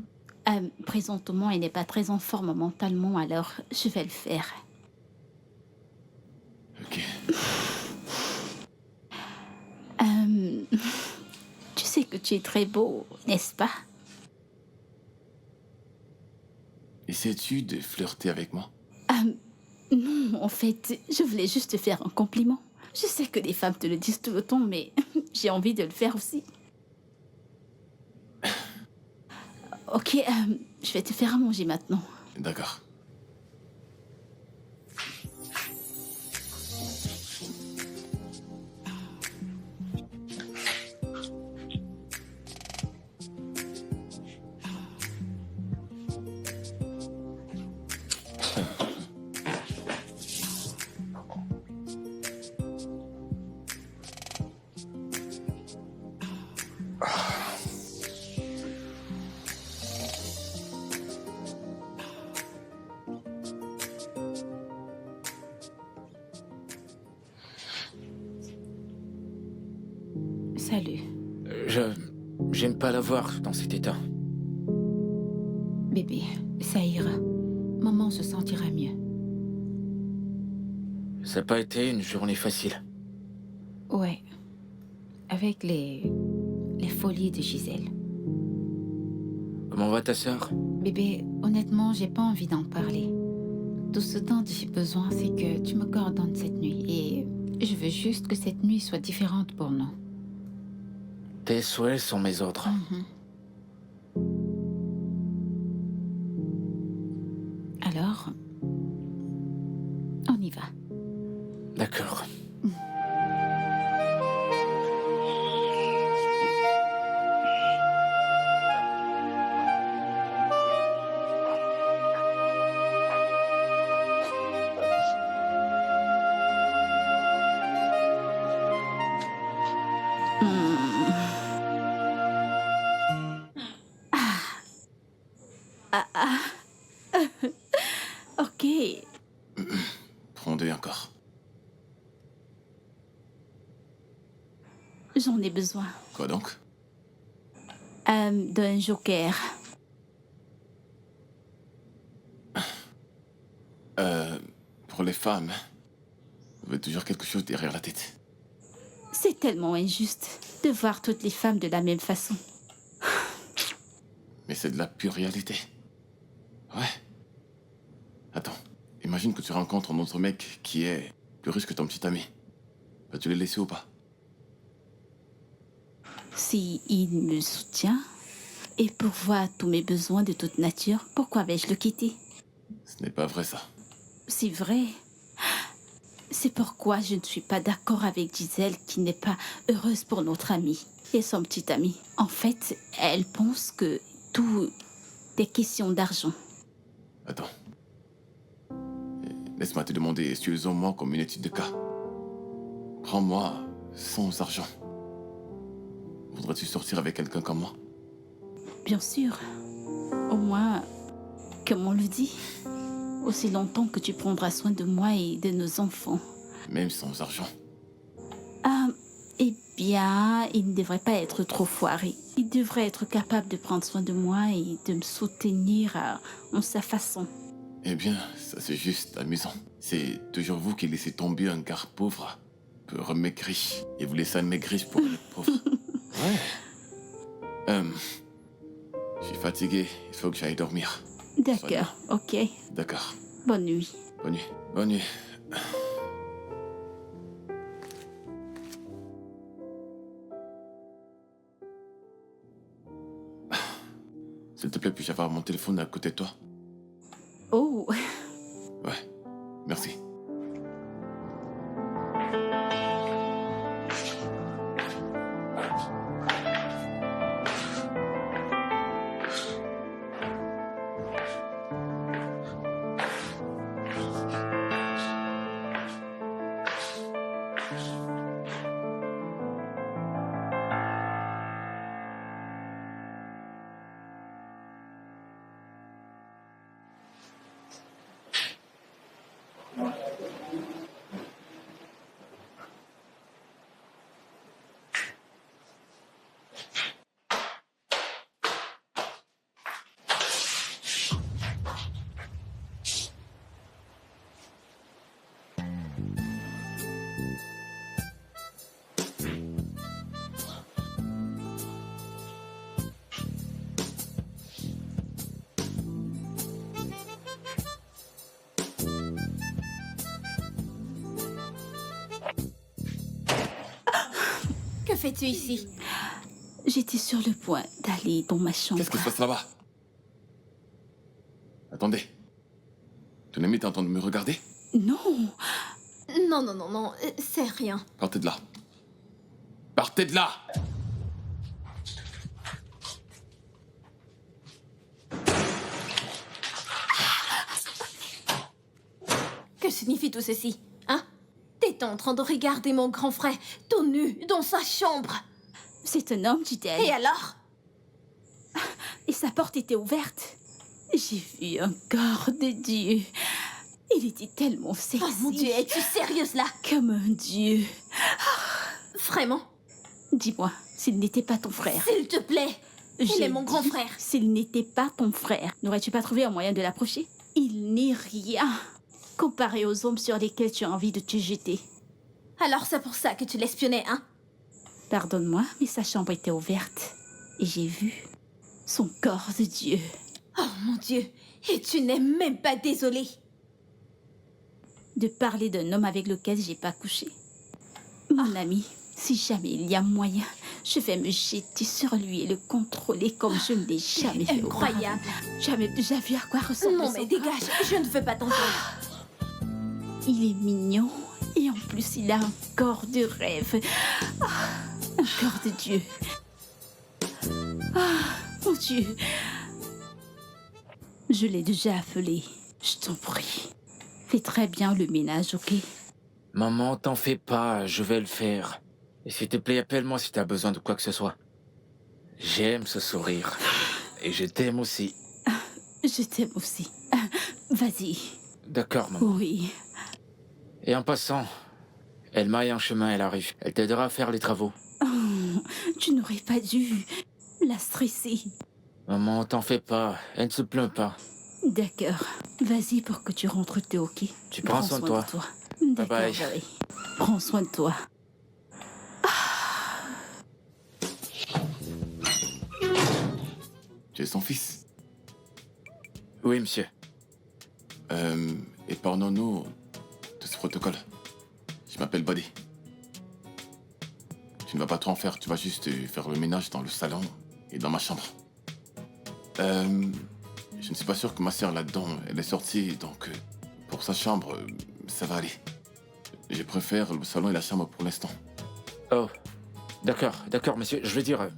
Présentement, il n'est pas très en forme mentalement, alors je vais le faire. Ok. Tu sais que tu es très beau, n'est-ce pas? Essaies-tu de flirter avec moi? Non, en fait, je voulais juste te faire un compliment. Je sais que les femmes te le disent tout le temps, mais j'ai envie de le faire aussi. Ok, je vais te faire à manger maintenant. D'accord. Salut. J'aime pas la voir dans cet état. Bébé, ça ira. Maman se sentira mieux. Ça n'a pas été une journée facile. Ouais. Avec les folies de Gisèle. Comment va ta sœur? Bébé, honnêtement, j'ai pas envie d'en parler. Tout ce dont j'ai besoin, c'est que tu me coordonnes cette nuit et Je veux juste que cette nuit soit différente pour nous. Tes souhaits sont mes ordres. Alors, on y va. D'accord. Ok. Prends-les encore. J'en ai besoin. Quoi donc? D'un joker. Pour les femmes, vous avez toujours quelque chose derrière la tête. C'est tellement injuste de voir toutes les femmes de la même façon. Mais c'est de la pure réalité. Ouais. Attends, imagine que tu rencontres un autre mec qui est plus riche que ton petit ami. Vas-tu le laisser ou pas? Si il me soutient et pourvoit à tous mes besoins de toute nature, pourquoi vais-je le quitter? Ce n'est pas vrai ça. C'est vrai. C'est pourquoi je ne suis pas d'accord avec Gisèle qui n'est pas heureuse pour notre amie et son petit ami. En fait, elle pense que tout est question d'argent. Attends. Laisse-moi te demander, excuse-moi comme une étude de cas. Prends-moi sans argent. Voudrais-tu sortir avec quelqu'un comme moi? Bien sûr. Au moins, comme on le dit, aussi longtemps que tu prendras soin de moi et de nos enfants. Même sans argent. Eh bien, il ne devrait pas être trop foiré. Il devrait être capable de prendre soin de moi et de me soutenir en sa façon. Eh bien, ça c'est juste amusant. C'est toujours vous qui laissez tomber un gars pauvre, peu maigri, et vous laissez un maigri pour le pauvre. Ouais. Je suis fatigué, il faut que j'aille dormir. D'accord, ok. D'accord. Bonne nuit. Bonne nuit. Bonne nuit. S'il te plaît, puis-je avoir mon téléphone à côté de toi? Oh, Ouais, merci. Que fais-tu ici? j'étais sur le point d'aller dans ma chambre. Qu'est-ce qui se passe là-bas? Attendez. Ton ami est en train de me regarder? Non, Non, non, non, non, c'est rien. Partez de là. Partez de là! Que signifie tout ceci? Hein? T'es en train de regarder mon grand frère tout nu dans sa chambre. c'est un homme, dit-elle. Et alors? Et sa porte était ouverte. J'ai vu un corps de Dieu. Il était tellement sexy. Oh mon Dieu, es-tu sérieuse là? Comme un dieu. Vraiment? Dis-moi, s'il n'était pas ton frère. S'il te plaît. Il J'ai est mon grand dit, frère. S'il n'était pas ton frère, n'aurais-tu pas trouvé un moyen de l'approcher? Il n'est rien comparé aux hommes sur lesquels tu as envie de te jeter. Alors c'est pour ça que tu l'espionnais, hein? Pardonne-moi, mais sa chambre était ouverte. Et j'ai vu son corps de Dieu. Oh mon Dieu, et tu n'es même pas désolée. De parler d'un homme avec lequel j'ai pas couché. Mon ami, si jamais il y a moyen, je vais me jeter sur lui et le contrôler comme je ne l'ai jamais fait auparavant. Incroyable. Jamais déjà vu à quoi ressemble Non, son mais corps. dégage, je ne veux pas t'entendre. Il est mignon et en plus il a un corps de rêve. Un corps de Dieu. Mon Dieu. Je l'ai déjà appelé. Je t'en prie. Fais très bien le ménage, ok? Maman, t'en fais pas, je vais le faire. Et s'il te plaît, appelle-moi si t'as besoin de quoi que ce soit. J'aime ce sourire. Et je t'aime aussi. Je t'aime aussi. Vas-y. D'accord, maman. Oui. Et en passant, elle maille un chemin, elle arrive. Elle t'aidera à faire les travaux. Tu n'aurais pas dû la stresser. Maman, t'en fais pas, elle ne se plaint pas. D'accord. Vas-y pour que tu rentres tôt, ok? Tu prends soin de toi. D'accord, bye. Barry. Prends soin de toi. Tu es son fils. Oui, monsieur. Épargnons-nous de ce protocole. Je m'appelle Buddy. Tu ne vas pas trop en faire, tu vas juste faire le ménage dans le salon et dans ma chambre. Je ne suis pas sûr que ma sœur là-dedans, elle est sortie, donc pour sa chambre, ça va aller. Je préfère le salon et la chambre pour l'instant. Oh, d'accord, monsieur. Je veux dire...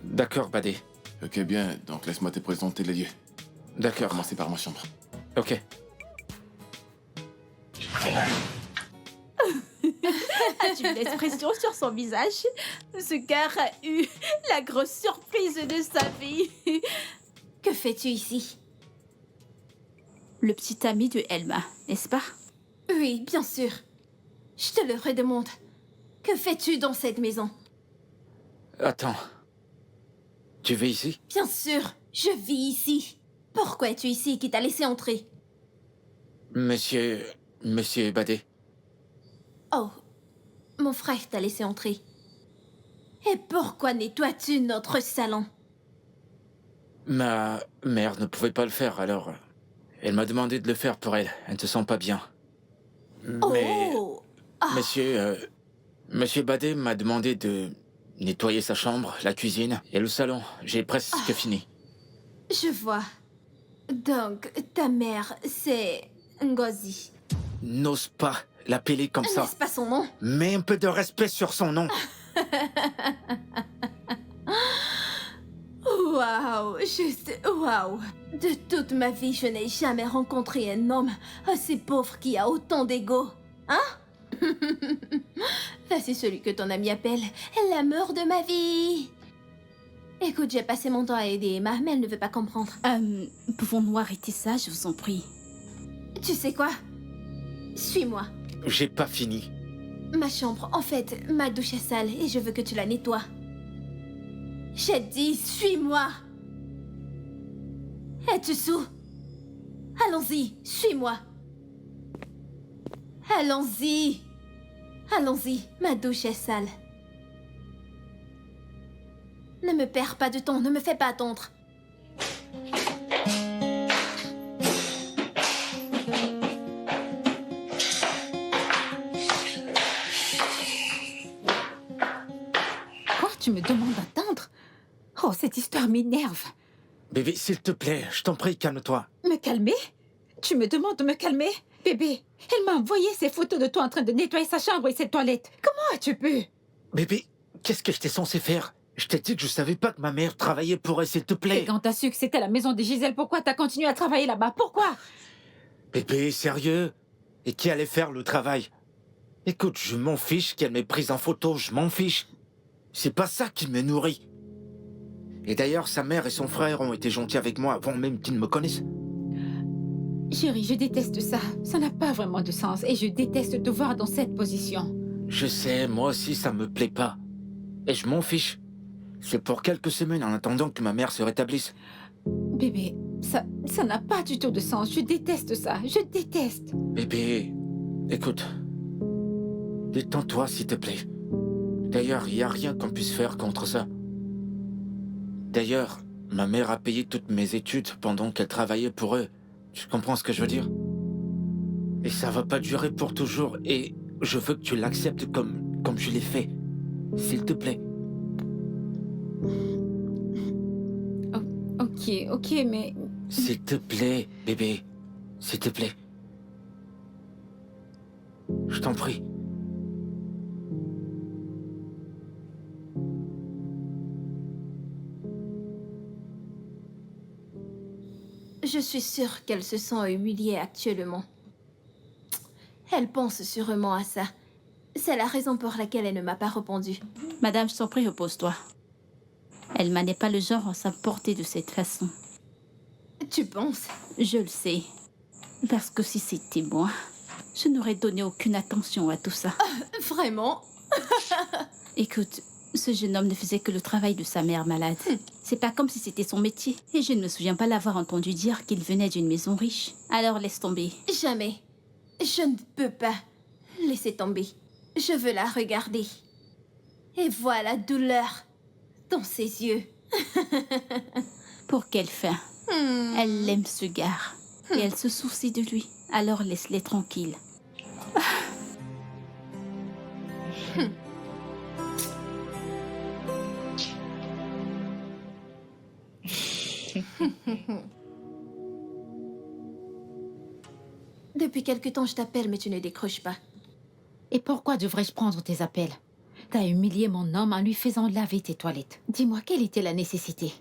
D'accord, Badé. Ok, bien, donc laisse-moi te présenter les lieux. On va D'accord, commencer par ma chambre. ok. As-tu vu l'expression sur son visage? Ce gars a eu la grosse surprise de sa vie. Que fais-tu ici? Le petit ami de Elma, n'est-ce pas? Oui, bien sûr. Je te le redemande. Que fais-tu dans cette maison? Attends. Tu vis ici? Bien sûr, je vis ici. Pourquoi es-tu ici? Qui t'a laissé entrer? Monsieur Badé. Oh, mon frère t'a laissé entrer. Et pourquoi nettoies-tu notre salon? Ma mère ne pouvait pas le faire, alors... Elle m'a demandé de le faire pour elle. Elle ne se sent pas bien. Mais... Oh! Monsieur Badé m'a demandé de nettoyer sa chambre, la cuisine et le salon. J'ai presque fini. Je vois. Donc, ta mère, c'est Ngozi. N'ose pas l'appeler comme ça. N'est-ce pas son nom? Mets un peu de respect sur son nom. Waouh, juste waouh. De toute ma vie, je n'ai jamais rencontré un homme aussi pauvre qui a autant d'ego. Hein? Ça, c'est celui que ton ami appelle l'amour de ma vie. Écoute, j'ai passé mon temps à aider Emma, mais elle ne veut pas comprendre. Pouvons-nous arrêter ça, je vous en prie? Tu sais quoi? Suis-moi. J'ai pas fini. Ma chambre, en fait, ma douche est sale et je veux que tu la nettoies. J'ai dit, suis-moi. Es-tu sourd? Allons-y, suis-moi. Allons-y. Allons-y, ma douche est sale. Ne me perds pas de temps, ne me fais pas attendre. Quoi? Tu me demandes d'attendre? Oh, cette histoire m'énerve. Bébé, s'il te plaît, je t'en prie, calme-toi. Me calmer? Tu me demandes de me calmer? Bébé, elle m'a envoyé ces photos de toi en train de nettoyer sa chambre et ses toilettes. Comment as-tu pu? Bébé, qu'est-ce que j'étais censé faire? Je t'ai dit que je savais pas que ma mère travaillait pour elle, s'il te Et plaît. quand t'as su que c'était la maison de Gisèle, pourquoi t'as continué à travailler là-bas? Pourquoi? Bébé, sérieux? Et qui allait faire le travail? Écoute, je m'en fiche qu'elle m'ait prise en photo, je m'en fiche. C'est pas ça qui me nourrit. Et d'ailleurs, sa mère et son frère ont été gentils avec moi avant même qu'ils ne me connaissent. Chérie, je déteste ça. Ça n'a pas vraiment de sens et je déteste te voir dans cette position. Je sais, moi aussi, ça me plaît pas. Et je m'en fiche. C'est pour quelques semaines en attendant que ma mère se rétablisse. Bébé, ça n'a pas du tout de sens. Je déteste ça. Je déteste. Bébé, écoute. Détends-toi, s'il te plaît. D'ailleurs, il n'y a rien qu'on puisse faire contre ça. D'ailleurs, ma mère a payé toutes mes études pendant qu'elle travaillait pour eux. Tu comprends ce que je veux dire? Et ça va pas durer pour toujours. Et je veux que tu l'acceptes comme comme je l'ai fait. S'il te plaît. Ok, mais... S'il te plaît, bébé. S'il te plaît. Je t'en prie. Je suis sûre qu'elle se sent humiliée actuellement. Elle pense sûrement à ça. C'est la raison pour laquelle elle ne m'a pas répondu. Madame, je t'en prie, repose-toi. Elma n'est pas le genre à s'importer de cette façon. Tu penses? Je le sais. Parce que si c'était moi, je n'aurais donné aucune attention à tout ça. Vraiment? Écoute, ce jeune homme ne faisait que le travail de sa mère malade. C'est pas comme si c'était son métier. Et je ne me souviens pas l'avoir entendu dire qu'il venait d'une maison riche. Alors laisse tomber. Jamais. Je ne peux pas laisser tomber. Je veux la regarder. Et voir la douleur dans ses yeux. Pour quelle fin? Elle aime ce gars. Et elle se soucie de lui. Alors laisse-les tranquilles. Depuis quelque temps, je t'appelle, mais tu ne décroches pas. Et pourquoi devrais-je prendre tes appels? T'as humilié mon homme en lui faisant laver tes toilettes. Dis-moi, quelle était la nécessité?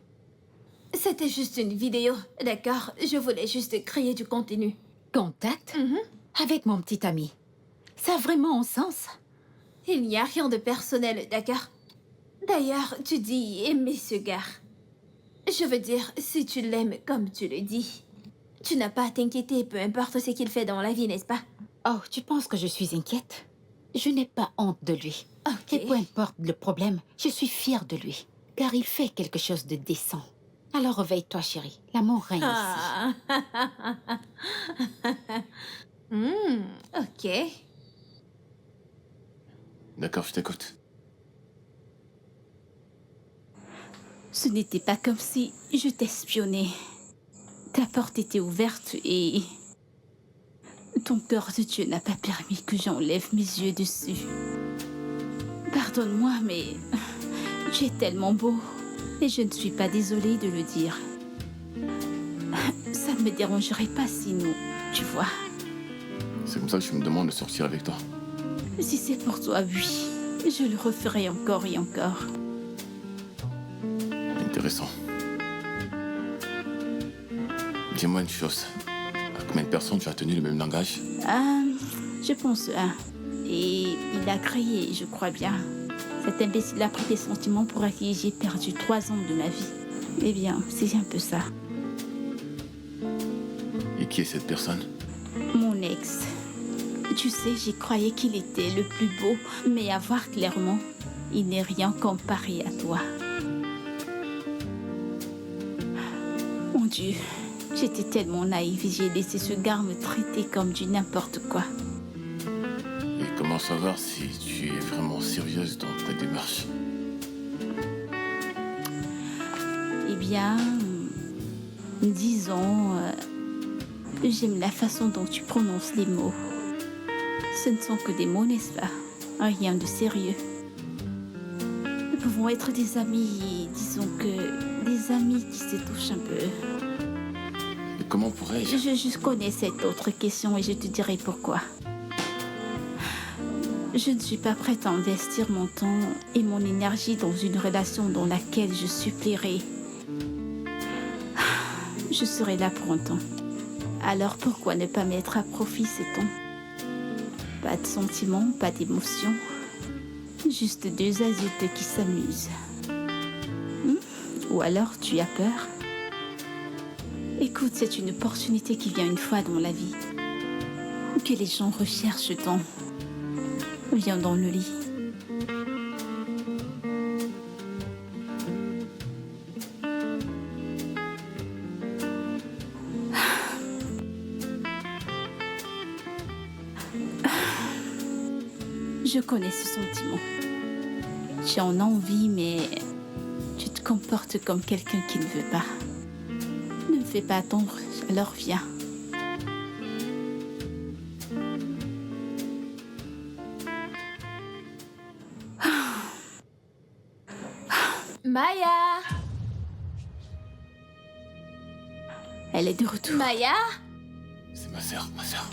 C'était juste une vidéo, d'accord? Je voulais juste créer du contenu. Contact? Avec mon petit ami. Ça a vraiment un sens? Il n'y a rien de personnel, d'accord? D'ailleurs, tu dis aimer ce gars. Je veux dire, si tu l'aimes comme tu le dis, tu n'as pas à t'inquiéter, peu importe ce qu'il fait dans la vie, n'est-ce pas? Oh, tu penses que je suis inquiète? Je n'ai pas honte de lui. Ok. Et peu importe le problème, je suis fière de lui. Car il fait quelque chose de décent. Alors réveille-toi, chérie. L'amour règne ici. Ok. D'accord, je t'écoute. Ce n'était pas comme si je t'espionnais. Ta porte était ouverte et... ton cœur de Dieu n'a pas permis que j'enlève mes yeux dessus. Pardonne-moi, mais... tu es tellement beau. Et je ne suis pas désolée de le dire. Ça ne me dérangerait pas si nous... tu vois. C'est comme ça que je me demande de sortir avec toi. Si c'est pour toi, oui. Je le referai encore et encore. Intéressant. Dis-moi une chose. À combien de personnes tu as tenu le même langage? Je pense un. Et il a crié, je crois bien. Cet imbécile a pris des sentiments pour à qui j'ai perdu 3 ans de ma vie. Eh bien, c'est un peu ça. Et qui est cette personne? Mon ex. Tu sais, j'y croyais qu'il était le plus beau, mais à voir clairement, il n'est rien comparé à toi. Mon Dieu, j'étais tellement naïve et j'ai laissé ce gars me traiter comme du n'importe quoi. Et comment savoir si tu es vraiment sérieuse dans ta démarche? Eh bien, disons, j'aime la façon dont tu prononces les mots. Ce ne sont que des mots, n'est-ce pas? Rien de sérieux. Nous pouvons être des amis, disons que des amis qui se touchent un peu. Et comment pourrais-je? Je connais cette autre question et je te dirai pourquoi. Je ne suis pas prête à investir mon temps et mon énergie dans une relation dans laquelle je supplierai. Je serai là pour un temps. Alors pourquoi ne pas mettre à profit ce temps? Pas de sentiments, pas d'émotions. Juste 2 adultes qui s'amusent. Ou alors tu as peur? Écoute, c'est une opportunité qui vient une fois dans la vie. Que les gens recherchent tant. Viens dans le lit. Je connais ce sentiment. Tu en as envie, mais tu te comportes comme quelqu'un qui ne veut pas. Ne me fais pas attendre, alors viens. Elle est de retour. Maya? C'est ma sœur, ma sœur.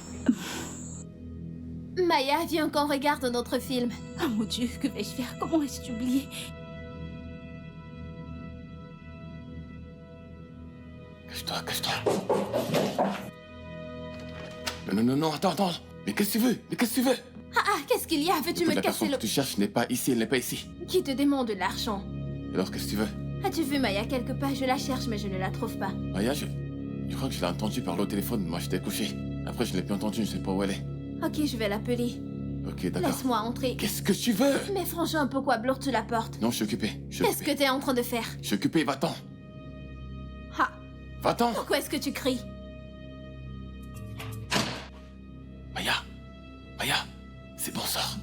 Maya, viens qu'on regarde notre film. Oh mon Dieu, que vais-je faire? Comment ai-je oublié? Cache-toi, cache-toi. Non, attends. Mais qu'est-ce que tu veux? Qu'est-ce qu'il y a? Veux-tu me La casser personne le... que tu cherches n'est pas ici, elle n'est pas ici. Qui te demande de l'argent? Alors qu'est-ce que tu veux? As-tu vu Maya quelque part? Je la cherche, mais je ne la trouve pas. Maya, je crois que je l'ai entendu parler au téléphone. Moi, j'étais couché. Après, je ne l'ai plus entendu, je ne sais pas où elle est. Ok, je vais l'appeler. Ok, d'accord. Laisse-moi entrer. Qu'est-ce que tu veux? Mais franchement, pourquoi bloques-tu la porte? Non, je suis occupé. Qu'est-ce que t'es en train de faire? Je suis occupé, va-t'en. Ah, Va-t'en. pourquoi est-ce que tu cries? Maya, c'est bon, sors.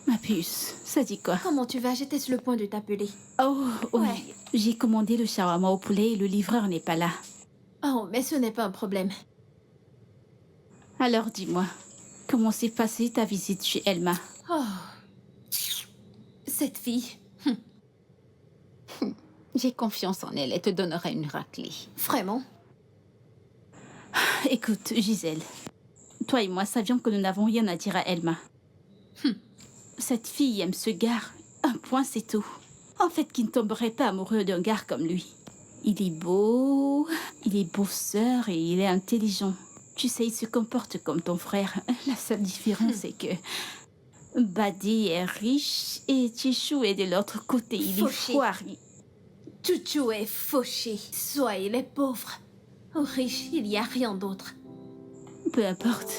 Ma puce, ça dit quoi? Comment tu vas? J'étais sur le point de t'appeler. Oh, oui. Ouais. J'ai commandé le shawarma au poulet et le livreur n'est pas là. Oh, mais ce n'est pas un problème. Alors dis-moi, comment s'est passée ta visite chez Elma? Oh. Cette fille. J'ai confiance en elle. Elle te donnera une raclée. Vraiment? Écoute, Gisèle, toi et moi savions que nous n'avons rien à dire à Elma. Cette fille aime ce gars. Un point, c'est tout. En fait, qui ne tomberait pas amoureux d'un gars comme lui. Il est bosseur et il est intelligent. Tu sais, il se comporte comme ton frère. La seule différence, c'est que Badi est riche et Chichou est de l'autre côté. Il est Fauché. foiré. Chouchou est fauché. Soit il est pauvre ou riche, il n'y a rien d'autre. Peu importe.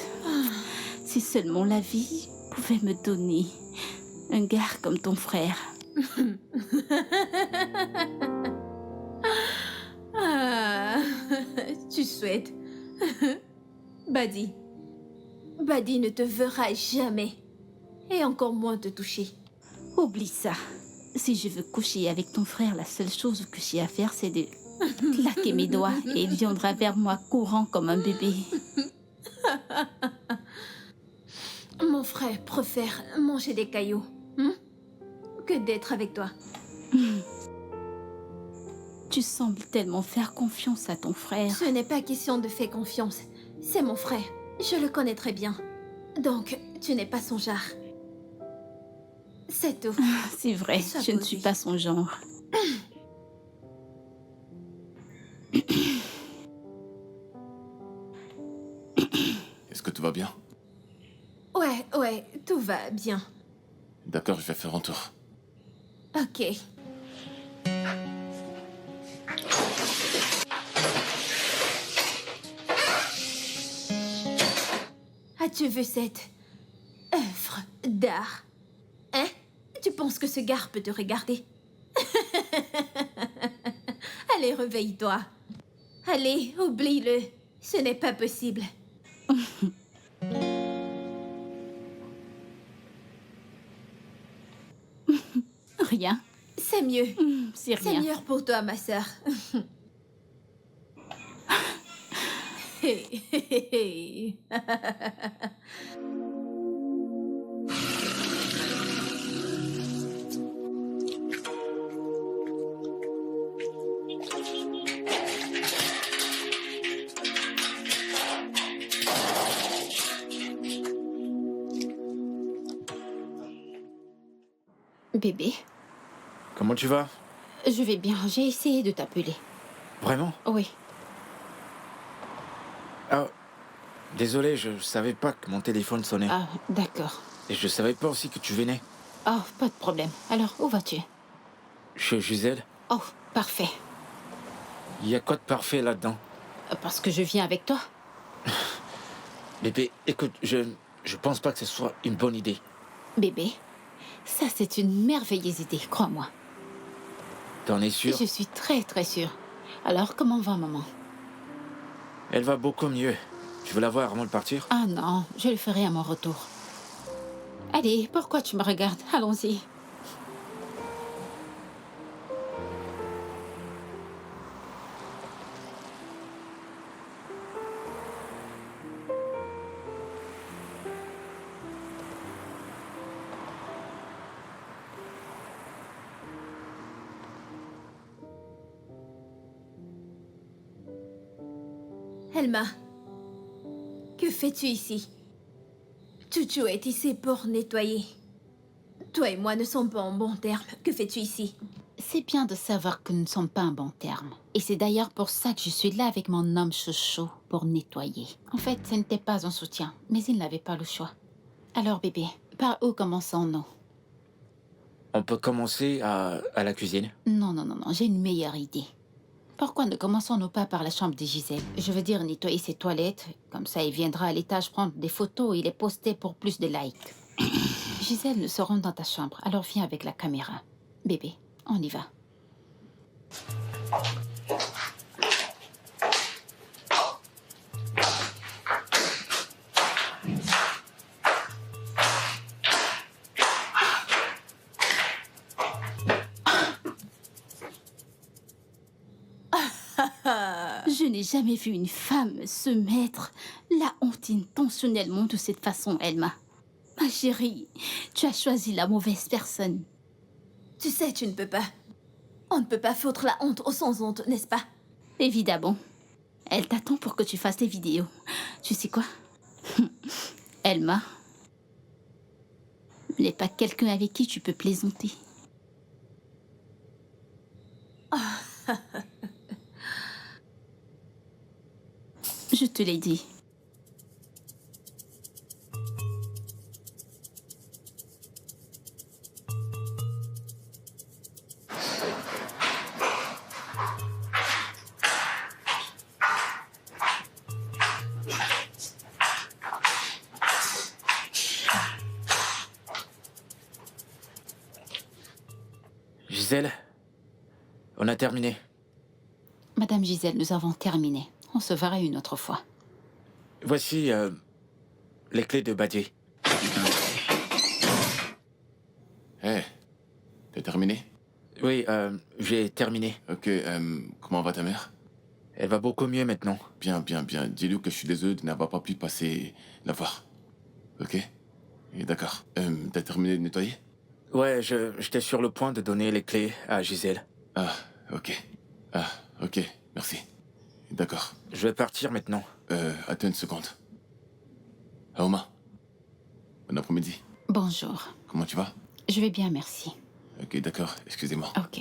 Si seulement la vie pouvait me donner un gars comme ton frère. Ah, tu souhaites. Badi. Badi ne te verra jamais. Et encore moins te toucher. Oublie ça. Si je veux coucher avec ton frère, la seule chose que j'ai à faire, c'est de claquer mes doigts et il viendra vers moi courant comme un bébé. Mon frère préfère manger des cailloux que d'être avec toi. Tu sembles tellement faire confiance à ton frère. Ce n'est pas question de faire confiance. C'est mon frère. Je le connais très bien. Donc, tu n'es pas son genre. C'est tout. C'est vrai, Ça je ne peut suis aussi. pas son genre. Est-ce que tout va bien? Ouais, tout va bien. D'accord, je vais faire un tour. Ok. As-tu vu cette œuvre d'art? Hein? Tu penses que ce gars peut te regarder? Allez, réveille-toi. Allez, oublie-le. Ce n'est pas possible. Rien. C'est mieux. C'est C'est rien. mieux pour toi, ma sœur. Bébé, Comment tu vas? je vais bien. J'ai essayé de t'appeler. Vraiment? Oui. Ah, désolé, je savais pas que mon téléphone sonnait. Ah, d'accord. Et je savais pas aussi que tu venais. Oh, pas de problème. Alors, où vas-tu? Chez Gisèle, Oh, parfait. il y a quoi de parfait là-dedans? Parce que je viens avec toi. Bébé, écoute, je pense pas que ce soit une bonne idée. Bébé, ça c'est une merveilleuse idée, crois-moi. T'en es sûr? Je suis très très sûre. Alors, comment va maman? Elle va beaucoup mieux. Tu veux la voir avant de partir? Ah non, je le ferai à mon retour. Allez, pourquoi tu me regardes? Allons-y. Elma, que fais-tu ici? Chouchou est ici pour nettoyer. Toi et moi ne sommes pas en bons termes. Que fais-tu ici? C'est bien de savoir que nous ne sommes pas en bon terme. Et c'est d'ailleurs pour ça que je suis là avec mon homme chouchou pour nettoyer. En fait, ce n'était pas un soutien, mais il n'avait pas le choix. Alors bébé, par où commençons-nous? On peut commencer à la cuisine. Non, j'ai une meilleure idée. Pourquoi ne commençons-nous pas par la chambre de Gisèle? Je veux dire nettoyer ses toilettes, comme ça il viendra à l'étage prendre des photos et les poster pour plus de likes. Gisèle, nous serons dans ta chambre, alors viens avec la caméra. Bébé, on y va. Je n'ai jamais vu une femme se mettre la honte intentionnellement de cette façon, Elma. Ma chérie, tu as choisi la mauvaise personne. Tu sais, tu ne peux pas. On ne peut pas foutre la honte aux sans honte, n'est-ce pas? Évidemment. Elle t'attend pour que tu fasses les vidéos. Tu sais quoi? Elma n'est pas quelqu'un avec qui tu peux plaisanter. Je te l'ai dit. Gisèle, on a terminé. Madame Gisèle, nous avons terminé. On se verra une autre fois. Voici les clés de Badier. Hé, t'as terminé? Oui, j'ai terminé. Ok, comment va ta mère? Elle va beaucoup mieux maintenant. Bien. Dis-lui que je suis désolé de n'avoir pas pu passer la voir. Ok? Et d'accord. T'as terminé de nettoyer? Ouais, j'étais sur le point de donner les clés à Gisèle. Ah, ok. Ah, ok, merci. D'accord. Je vais partir maintenant. Attends une seconde. Aoma. Bon après-midi. Bonjour. Comment tu vas? Je vais bien, merci. Ok, d'accord. Excusez-moi. Ok.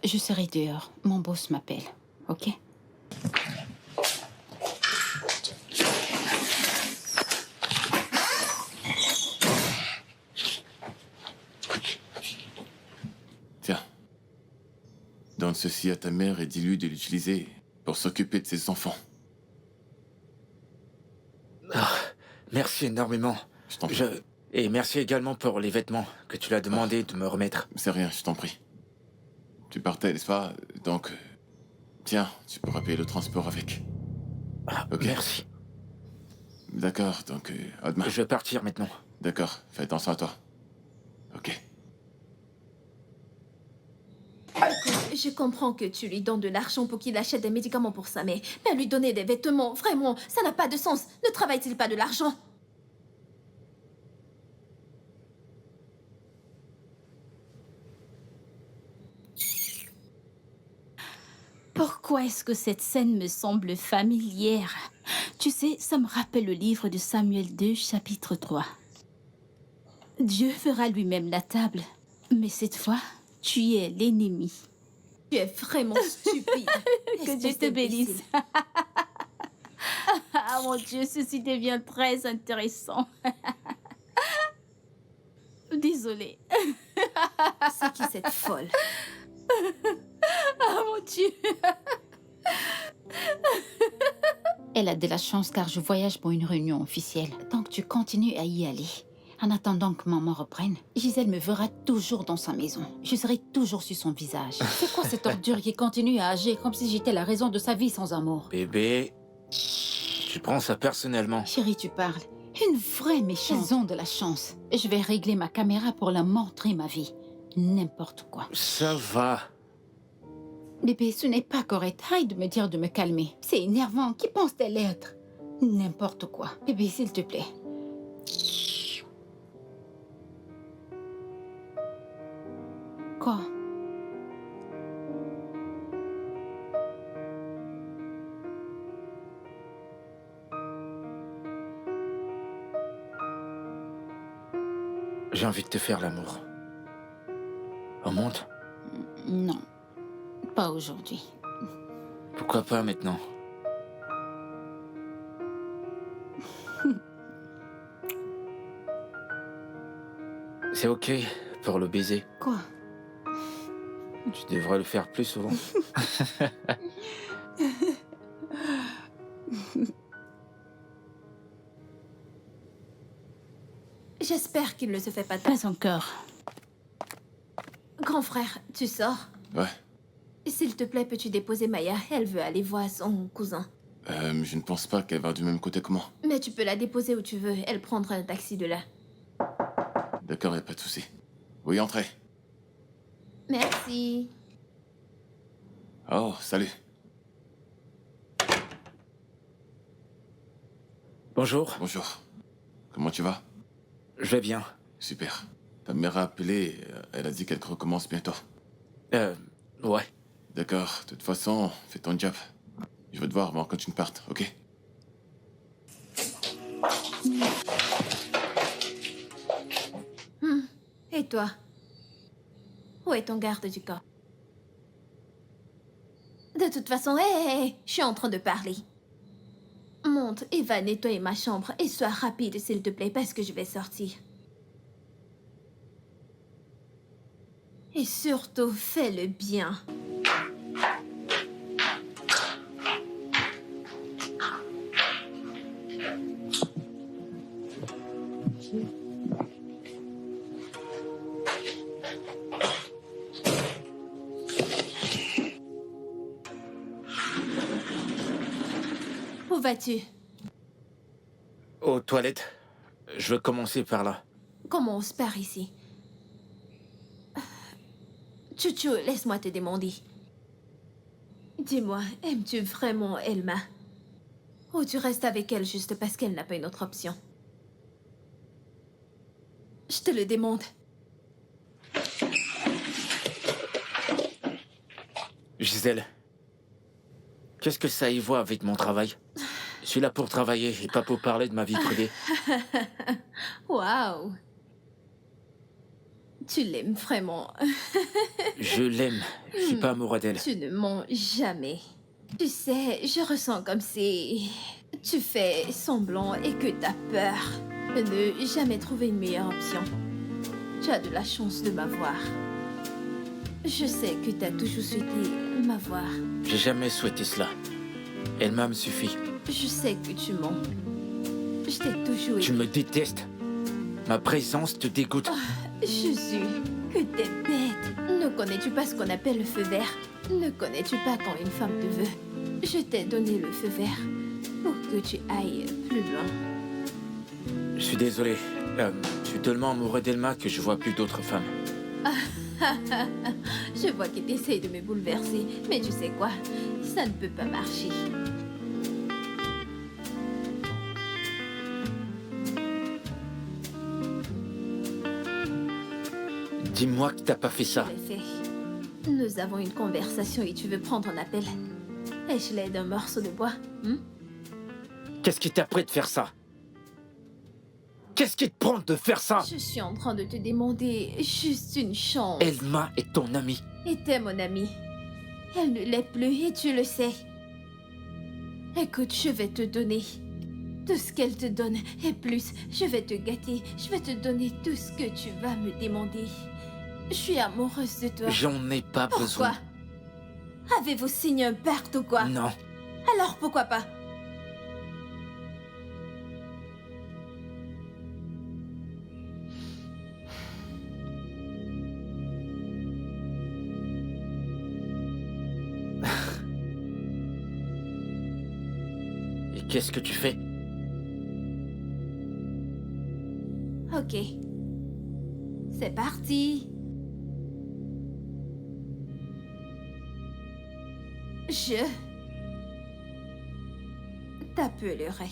Je serai dehors. Mon boss m'appelle. Ok? Tiens. Donne ceci à ta mère et dis-lui de l'utiliser pour s'occuper de ses enfants. Merci énormément. Je t'en prie. Et merci également pour les vêtements que tu l'as demandé de me remettre. C'est rien, je t'en prie. Tu partais, n'est-ce pas? Donc, tiens, tu pourras payer le transport avec. Ok. Merci. D'accord, donc, à demain. Je vais partir maintenant. D'accord, fais attention à toi. Ok. Écoute, je comprends que tu lui donnes de l'argent pour qu'il achète des médicaments pour sa mère. Mais lui donner des vêtements, vraiment, ça n'a pas de sens. Ne travaille-t-il pas de l'argent? Pourquoi est-ce que cette scène me semble familière? Tu sais, ça me rappelle le livre de Samuel 2, chapitre 3. Dieu fera lui-même la table, mais cette fois, tu es l'ennemi. Tu es vraiment stupide. Que Dieu te bénisse. Ah mon Dieu, ceci devient très intéressant. Désolée. C'est qui cette folle? Ah mon Dieu. Elle a de la chance car je voyage pour une réunion officielle. Donc tu continues à y aller. En attendant que maman reprenne, Gisèle me verra toujours dans sa maison. Je serai toujours sur son visage. C'est quoi cette ordure qui continue à agir comme si j'étais la raison de sa vie sans amour? Bébé, tu prends ça personnellement. Chérie, tu parles. Une vraie méchante. Elles ont de la chance. Je vais régler ma caméra pour leur montrer ma vie. N'importe quoi. Ça va. Bébé, ce n'est pas correct. Arrête de me dire de me calmer. C'est énervant. Qui pense-t-elle être? N'importe quoi. Bébé, s'il te plaît. Quoi? J'ai envie de te faire l'amour. On monte? Non, pas aujourd'hui. Pourquoi pas maintenant? C'est ok pour le baiser. Quoi? Tu devrais le faire plus souvent. J'espère qu'il ne se fait pas de... Pas encore. Grand frère, tu sors? Ouais. S'il te plaît, peux-tu déposer Maya? Elle veut aller voir son cousin. Je ne pense pas qu'elle va du même côté que moi. Mais tu peux la déposer où tu veux. Elle prendra un taxi de là. D'accord, y a pas de souci. Oui, entrez. Merci. Oh, salut. Bonjour, Bonjour. Comment tu vas? je vais bien. Super. Ta mère a appelé, elle a dit qu'elle recommence bientôt. Ouais. D'accord, de toute façon, fais ton job. Je veux te voir avant que tu ne partes, ok? Et toi? Où est ton garde du corps? De toute façon, hé, je suis en train de parler. Monte et va nettoyer ma chambre et sois rapide, s'il te plaît, parce que je vais sortir. Et surtout, fais-le bien. Où vas-tu? Aux toilettes. Je veux commencer par là. Commence par ici. Chouchou, laisse-moi te demander. Dis-moi, aimes-tu vraiment Elma? Ou tu restes avec elle juste parce qu'elle n'a pas une autre option? Je te le demande. Gisèle, qu'est-ce que ça y voit avec mon travail? Je suis là pour travailler et pas pour parler de ma vie privée. Waouh! Tu l'aimes vraiment. Je l'aime. Je suis pas amoureux d'elle. Tu ne mens jamais. Tu sais, je ressens comme si tu fais semblant et que t'as peur de ne jamais trouver une meilleure option. Tu as de la chance de m'avoir. Je sais que t'as toujours souhaité m'avoir. J'ai jamais souhaité cela. Elle-même suffit. Je sais que tu mens. Je t'ai toujours Tu aimé. me détestes. Ma présence te dégoûte. Jésus, que t'es bête. Ne connais-tu pas ce qu'on appelle le feu vert? Ne connais-tu pas quand une femme te veut? Je t'ai donné le feu vert pour que tu ailles plus loin. Je suis désolé. Je suis tellement amoureux d'Elma que je vois plus d'autres femmes. Je vois que t'essayes de me bouleverser, mais tu sais quoi? Ça ne peut pas marcher. Dis-moi que t'as pas fait ça. Je l'ai fait. Nous avons une conversation et tu veux prendre un appel. Ai-je l'aide d'un morceau de bois? Qu'est-ce qui t'a pris de faire ça? Qu'est-ce qui te prend de faire ça? Je suis en train de te demander juste une chance. Elma est ton amie. Était mon amie. Elle ne l'est plus et tu le sais. Écoute, je vais te donner tout ce qu'elle te donne et plus. Je vais te gâter. Je vais te donner tout ce que tu vas me demander. Je suis amoureuse de toi. J'en ai pas Pourquoi? besoin. Avez-vous signé un pacte ou quoi? Non. Alors pourquoi pas? Et qu'est-ce que tu fais? Ok. C'est parti. Je t'appellerai.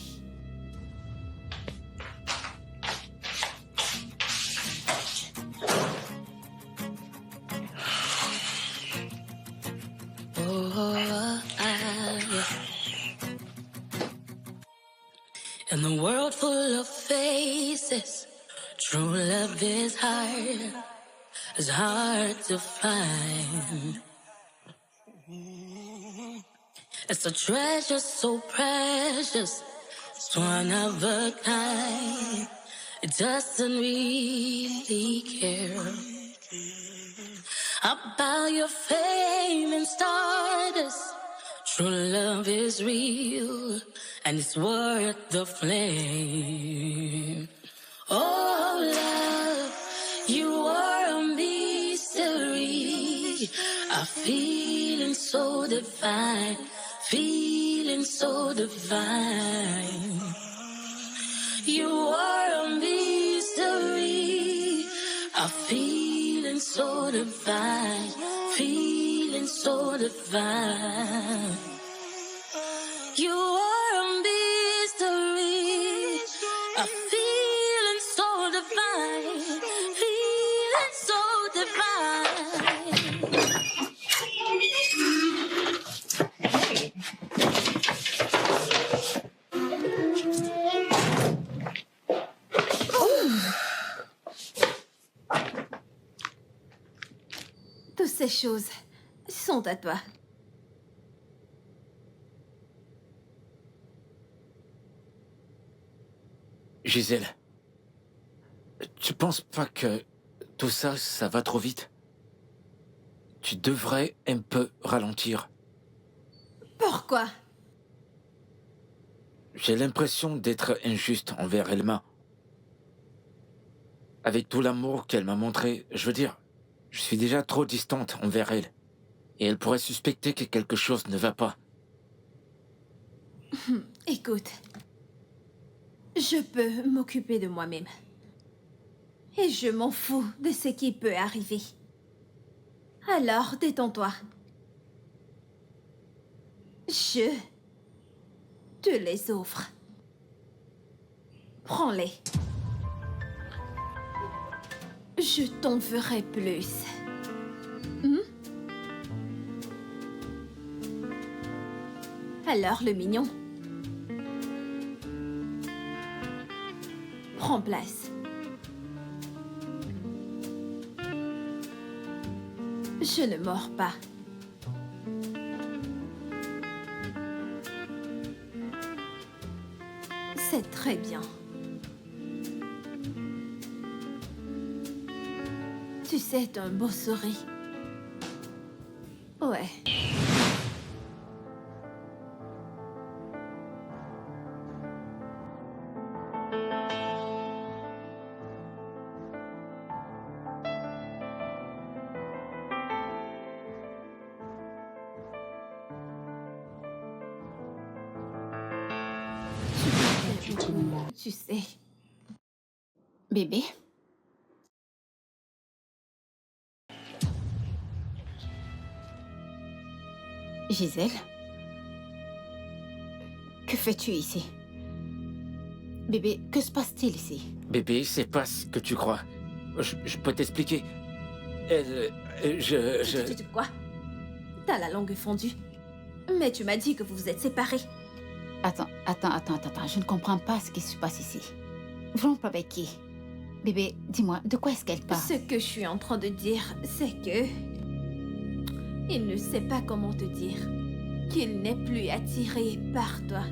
In a world full of faces, true love this heart is hard to find. It's a treasure so precious, it's one of a kind. It doesn't really care about your fame and status. True love is real, and it's worth the flame. Oh, love, you are a mystery. A feeling so divine, feeling so divine. You are a mystery. A feeling so divine, feeling so divine. You are a mystery, a feeling so divine, feeling so divine. Toutes ces choses sont à toi. Gisèle, tu penses pas que tout ça, ça va trop vite? Tu devrais un peu ralentir. Pourquoi? J'ai l'impression d'être injuste envers Elma. Avec tout l'amour qu'elle m'a montré, je veux dire, je suis déjà trop distante envers elle. Et elle pourrait suspecter que quelque chose ne va pas. Écoute, je peux m'occuper de moi-même. Et je m'en fous de ce qui peut arriver. Alors, détends-toi. Je te les offre. Prends-les. Je t'en ferai plus. Alors, le mignon. Prends place. Je ne mords pas. C'est très bien. Tu sais, t'as un beau sourire. Ouais. Tu sais. Bébé? Gisèle? Que fais-tu ici? Bébé, que se passe-t-il ici? Bébé, c'est pas ce que tu crois. Je peux t'expliquer. Tu quoi? T'as la langue fondue. Mais tu m'as dit que vous vous êtes séparés. Attends. Je ne comprends pas ce qui se passe ici. Vous rompez avec qui? Bébé, dis-moi, de quoi est-ce qu'elle parle? Ce que je suis en train de dire, c'est que... il ne sait pas comment te dire. Qu'il n'est plus attiré par toi.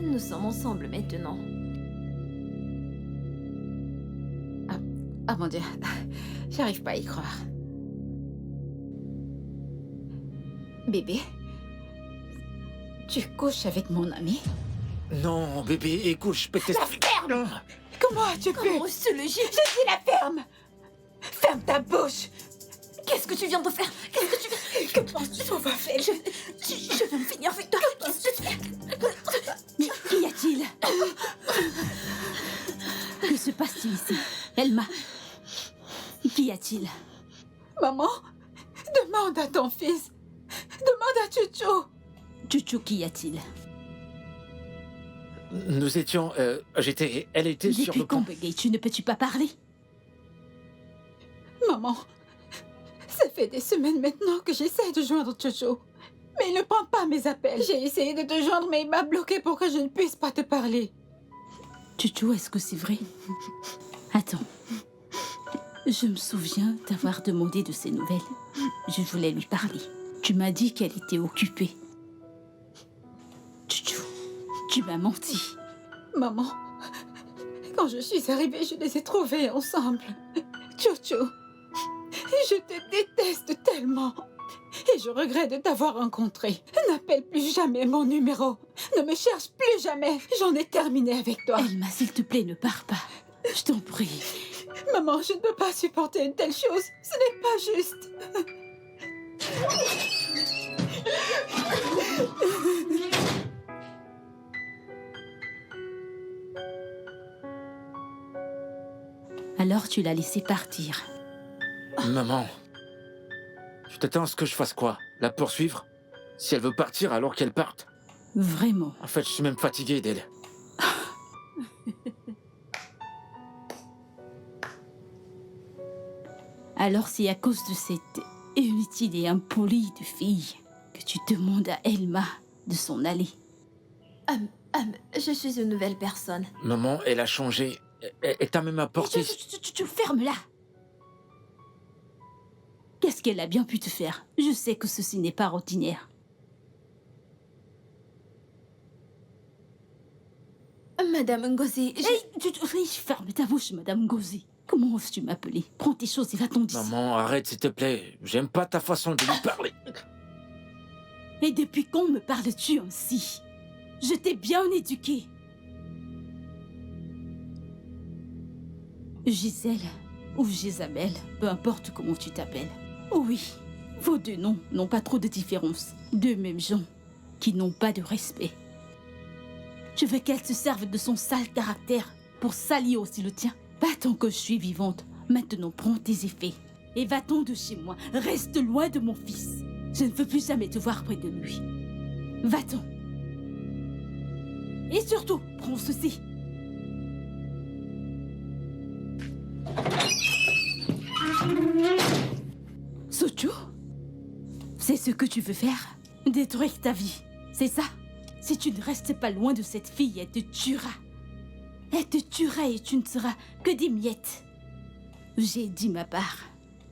Nous sommes ensemble maintenant. Ah mon Dieu, j'arrive pas à y croire. Bébé, tu couches avec mon ami? Non, bébé, écoute, je peux t'expliquer. La ferme! Comment as-tu pu? Comment se le gîte? Je dis la ferme! Ferme ta bouche! Qu'est-ce que tu viens de faire? Qu'est-ce que tu... Que penses-tu qu'on va faire? Je vais me finir avec toi. Qu'est-ce que tu fais? Mais qu'y a-t-il? Que se passe-t-il ici? Elma, qu'y a-t-il? Maman, demande à ton fils. Demande à Chucho. Chucho, qu'y a-t-il? Nous étions... elle était sur Depuis le quand, pont. Begay, tu ne peux-tu pas parler? Maman, ça fait des semaines maintenant que j'essaie de joindre Chucho. Mais il ne prend pas mes appels. J'ai essayé de te joindre, mais il m'a bloqué pour que je ne puisse pas te parler. Chucho, est-ce que c'est vrai? Attends, Je me souviens t'avoir demandé de ses nouvelles. Je voulais lui parler. Tu m'as dit qu'elle était occupée. Tchou, tu m'as menti. Maman, quand je suis arrivée, je les ai trouvés ensemble. Jojo, je te déteste tellement. Et je regrette de t'avoir rencontré. N'appelle plus jamais mon numéro. Ne me cherche plus jamais. J'en ai terminé avec toi. Elma, s'il te plaît, ne pars pas. Je t'en prie. Maman, je ne peux pas supporter une telle chose. Ce n'est pas juste. Alors tu l'as laissé partir. Maman, tu t'attends à ce que je fasse quoi? La poursuivre? Si elle veut partir, alors qu'elle parte. Vraiment. En fait, je suis même fatigué d'elle. Alors c'est à cause de cette inutile et impolie de fille que tu demandes à Elma de s'en aller. Je suis une nouvelle personne. Maman, elle a changé. Elle t'a même apporté... Tu fermes-la. Qu'est-ce qu'elle a bien pu te faire? Je sais que ceci n'est pas ordinaire. Madame Ngozi, Ferme ta bouche, Madame Ngozi. Comment oses-tu m'appeler? Prends tes choses et va-t'en d'ici. Maman, arrête s'il te plaît. J'aime pas ta façon de lui parler. Et depuis quand me parles-tu ainsi? Je t'ai bien éduquée. Gisèle ou Gisabelle, peu importe comment tu t'appelles. Oui, vos deux noms n'ont pas trop de différence. Deux mêmes gens qui n'ont pas de respect. Je veux qu'elle se serve de son sale caractère pour salir aussi le tien. Pas tant que je suis vivante. Maintenant, prends tes effets. Et va-t'en de chez moi. Reste loin de mon fils. Je ne veux plus jamais te voir près de lui. Va-t'en. Et surtout, prends ceci. Sojo, c'est ce que tu veux faire? Détruire ta vie, c'est ça? Si tu ne restes pas loin de cette fille, elle te tuera. Elle te tuera et tu ne seras que des miettes. J'ai dit ma part.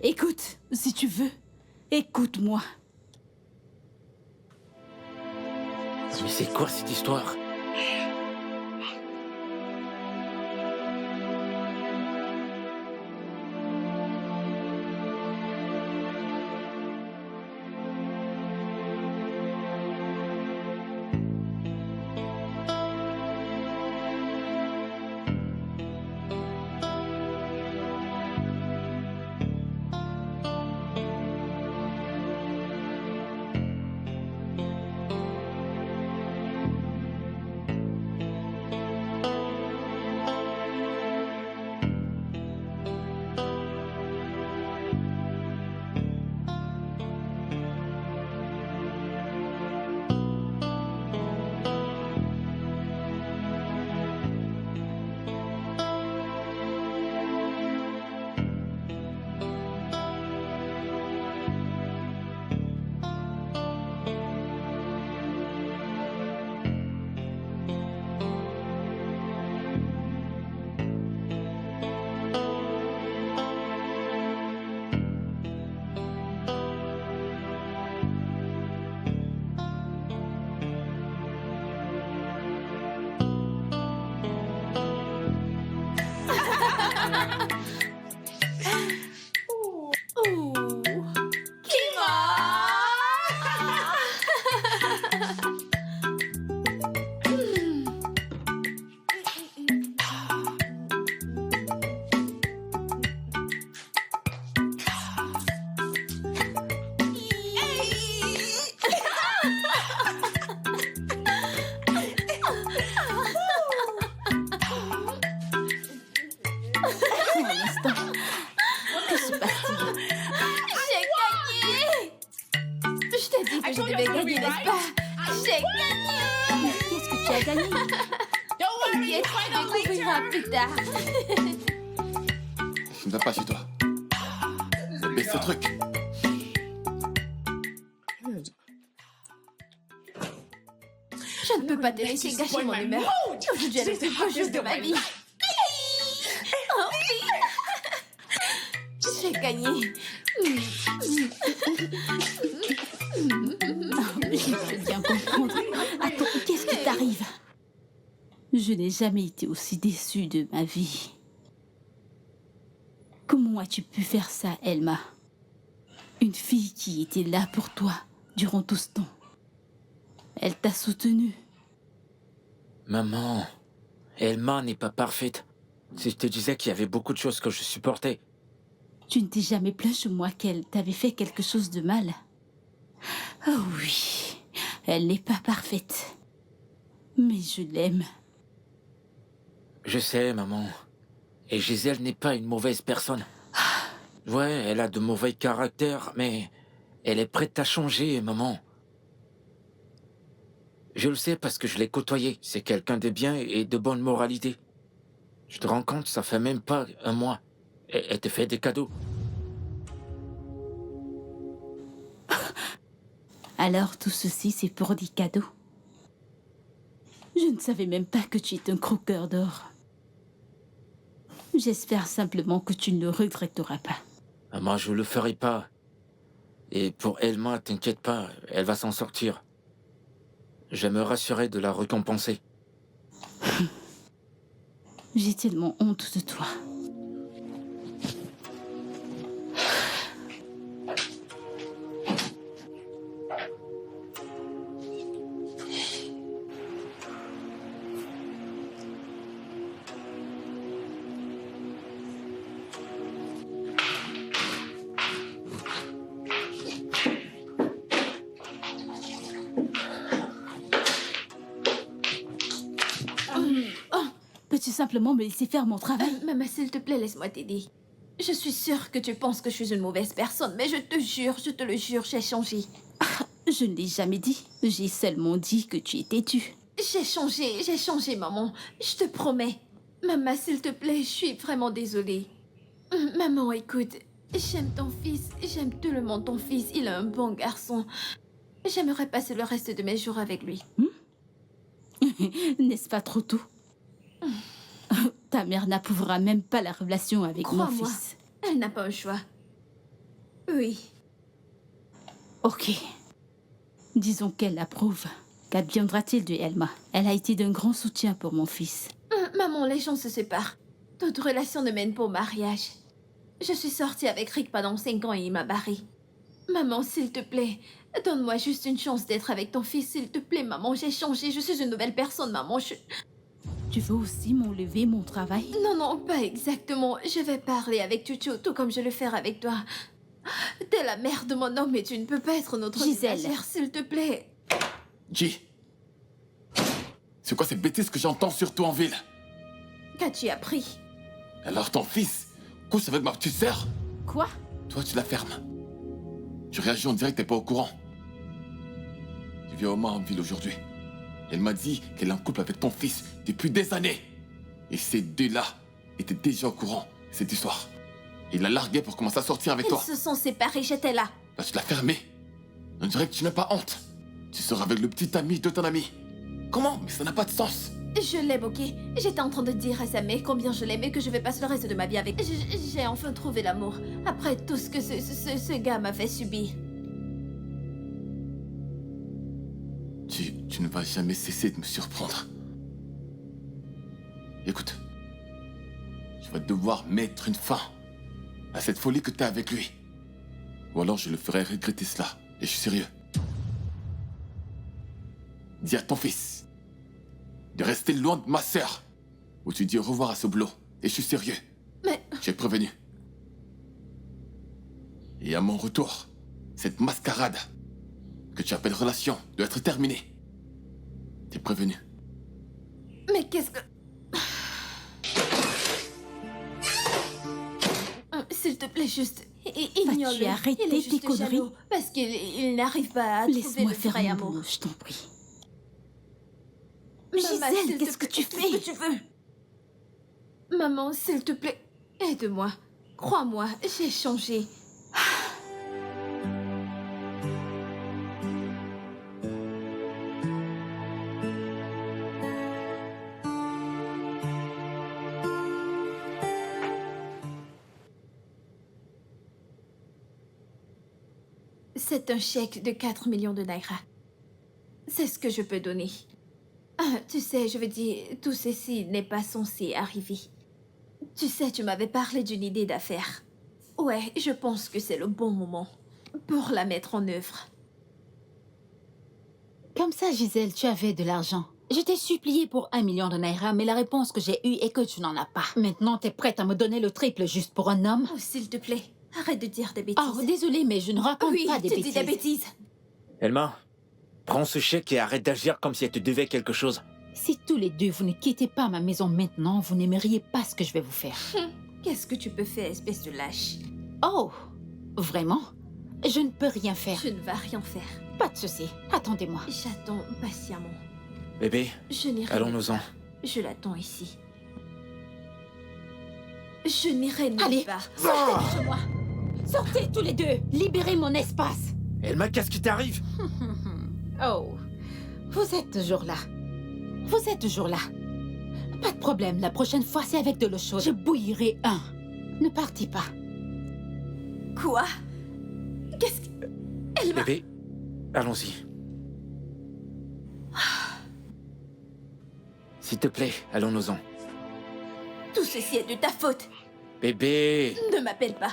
Écoute, si tu veux, écoute-moi. Mais c'est quoi cette histoire? Je devais gagner, n'est-ce pas? J'ai gagné! Mais qu'est-ce que tu as gagné? T'inquiète, tu découvriras plus tard. Ne va pas chez toi. Baisse ce truc. Je ne peux pas te laisser gâcher mon humeur. Aujourd'hui est le plus beau jour de ma vie. gagné. Je peux bien comprendre. Attends, qu'est-ce qui t'arrive? Je n'ai jamais été aussi déçue de ma vie. Comment as-tu pu faire ça, Elma? Une fille qui était là pour toi durant tout ce temps. Elle t'a soutenue. Maman, Elma n'est pas parfaite. Si je te disais qu'il y avait beaucoup de choses que je supportais. Tu ne t'es jamais plaint sur moi qu'elle t'avait fait quelque chose de mal. Oh oui, elle n'est pas parfaite. Mais je l'aime. Je sais, maman. Et Gisèle n'est pas une mauvaise personne. Ouais, elle a de mauvais caractères, mais elle est prête à changer, maman. Je le sais parce que je l'ai côtoyée. C'est quelqu'un de bien et de bonne moralité. Tu te rends compte, ça fait même pas un mois. Elle te fait des cadeaux. Alors tout ceci, c'est pour des cadeaux. Je ne savais même pas que tu es un croqueur d'or. J'espère simplement que tu ne le regretteras pas. Maman, je le ferai pas. Et pour Elma, t'inquiète pas, elle va s'en sortir. Je me rassurer de la récompenser. J'ai tellement honte de toi. Peux-tu simplement me laisser faire mon travail? Maman, s'il te plaît, laisse-moi t'aider. Je suis sûre que tu penses que je suis une mauvaise personne, mais je te jure, je te le jure, j'ai changé. Je ne l'ai jamais dit. J'ai seulement dit que tu es têtue. J'ai changé, maman. Je te promets. Maman, s'il te plaît, je suis vraiment désolée. Maman, écoute, j'aime ton fils, j'aime tout le monde ton fils, il est un bon garçon. J'aimerais passer le reste de mes jours avec lui. N'est-ce pas trop tôt? Ta mère n'approuvera même pas la relation avec mon Crois-moi, fils. elle n'a pas un choix. Oui. Ok. Disons qu'elle l'approuve. Qu'adviendra-t-il de Elma? Elle a été d'un grand soutien pour mon fils. Maman, les gens se séparent. Toute relation ne mène pas au mariage. Je suis sortie avec Rick pendant 5 ans et il m'a barrée. Maman, s'il te plaît, donne-moi juste une chance d'être avec ton fils, s'il te plaît, maman. J'ai changé, je suis une nouvelle personne, maman. Tu veux aussi m'enlever mon travail? Non, non, pas exactement. Je vais parler avec Chucho, tout comme je le ferai avec toi. T'es la mère de mon homme et tu ne peux pas être notre Gisèle. ménagère, s'il te plaît. G. C'est quoi ces bêtises que j'entends surtout en ville? Qu'as-tu appris? Alors ton fils couche avec ma petite sœur? Quoi? Toi, tu la fermes. Tu réagis, on dirait que t'es pas au courant. Je viens au moins en ville aujourd'hui. Elle m'a dit qu'elle est en couple avec ton fils depuis des années. Et ces deux-là étaient déjà au courant de cette histoire. Il l'a largué pour commencer à sortir avec toi. Ils se sont séparés, j'étais là. Là, tu l'as fermé. On dirait que tu n'as pas honte. Tu sors avec le petit ami de ton ami. Comment? Mais ça n'a pas de sens. Je l'aime, ok? J'étais en train de dire à sa mère combien je l'aime et que je vais passer le reste de ma vie avec. J'ai enfin trouvé l'amour. Après tout ce que ce gars m'a fait subir. Tu ne vas jamais cesser de me surprendre. Écoute, je vais devoir mettre une fin à cette folie que t'as avec lui. Ou alors je le ferai regretter cela. Et je suis sérieux. Dis à ton fils de rester loin de ma sœur. Ou tu dis au revoir à ce boulot. Et je suis sérieux. Mais J'ai prévenu. Et à mon retour, cette mascarade que tu appelles relation doit être terminée. T'es prévenu. qu'est-ce que... S'il te plaît, juste... Ignore-le. Vas-tu arrêter Il est juste tes conneries? jaloux parce qu'il n'arrive pas à trouver Laisse-moi le faire vrai mon amour. boulot, je t'en prie. Maman, Gisèle, s'il te qu'est-ce que plaît, tu fais ce fais? que tu veux. Maman, s'il te plaît, aide-moi. Crois-moi, j'ai changé. C'est un chèque de 4 millions de naira. C'est ce que je peux donner. Ah, tu sais, je veux dire, tout ceci n'est pas censé arriver. Tu sais, tu m'avais parlé d'une idée d'affaires. Ouais, je pense que c'est le bon moment pour la mettre en œuvre. Comme ça, Gisèle, tu avais de l'argent. Je t'ai supplié pour 1 million de naira, mais la réponse que j'ai eue est que tu n'en as pas. Maintenant, t'es prête à me donner le triple juste pour un homme? Oh, s'il te plaît, arrête de dire des bêtises. Oh, désolée, mais je ne raconte oui, pas des tu bêtises. dis des bêtises. Elma, prends ce chèque et arrête d'agir comme si elle te devait quelque chose. Si tous les deux, vous ne quittez pas ma maison maintenant, vous n'aimeriez pas ce que je vais vous faire. Qu'est-ce que tu peux faire, espèce de lâche? Oh, vraiment? Je ne peux rien faire. Je ne vais rien faire. Pas de souci. Attendez-moi. J'attends patiemment. Bébé, Je n'irai allons-nous-en. nulle part. Je l'attends ici. Je n'irai nulle Allez, part. sortez de chez moi. Sortez tous les deux. Libérez mon espace. Elma, qu'est-ce qui t'arrive? Oh, vous êtes toujours là. Vous êtes toujours là. Pas de problème, la prochaine fois, c'est avec de l'eau chaude. Je bouillirai un. Ne partez pas. Quoi? Qu'est-ce que... Elle m'a... Bébé, allons-y. S'il te plaît, allons-nous-en. Tout ceci est de ta faute. Bébé! Ne m'appelle pas.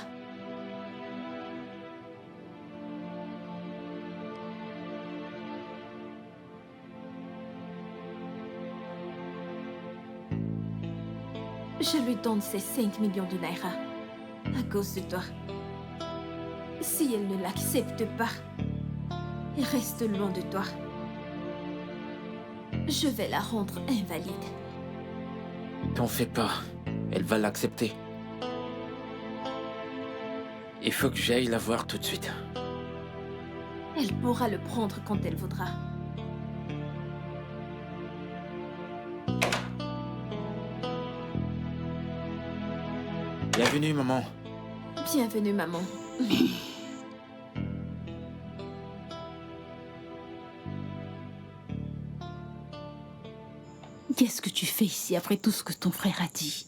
Je lui donne ces 5 millions de naira à cause de toi. Si elle ne l'accepte pas et reste loin de toi, je vais la rendre invalide. T'en fais pas, elle va l'accepter. Il faut que j'aille la voir tout de suite. Elle pourra le prendre quand elle voudra. Bienvenue, maman. Bienvenue, maman. Qu'est-ce que tu fais ici après tout ce que ton frère a dit?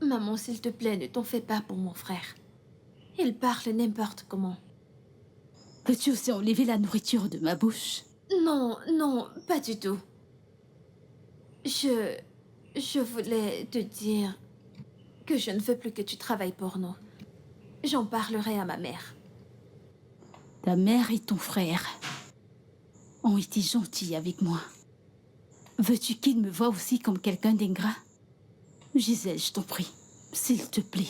Maman, s'il te plaît, ne t'en fais pas pour mon frère. Il parle n'importe comment. Peux-tu aussi enlever la nourriture de ma bouche? Non, non, pas du tout. Je voulais te dire que je ne veux plus que tu travailles pour nous. J'en parlerai à ma mère. Ta mère et ton frère ont été gentils avec moi. Veux-tu qu'ils me voient aussi comme quelqu'un d'ingrat? Gisèle, je t'en prie, s'il te plaît.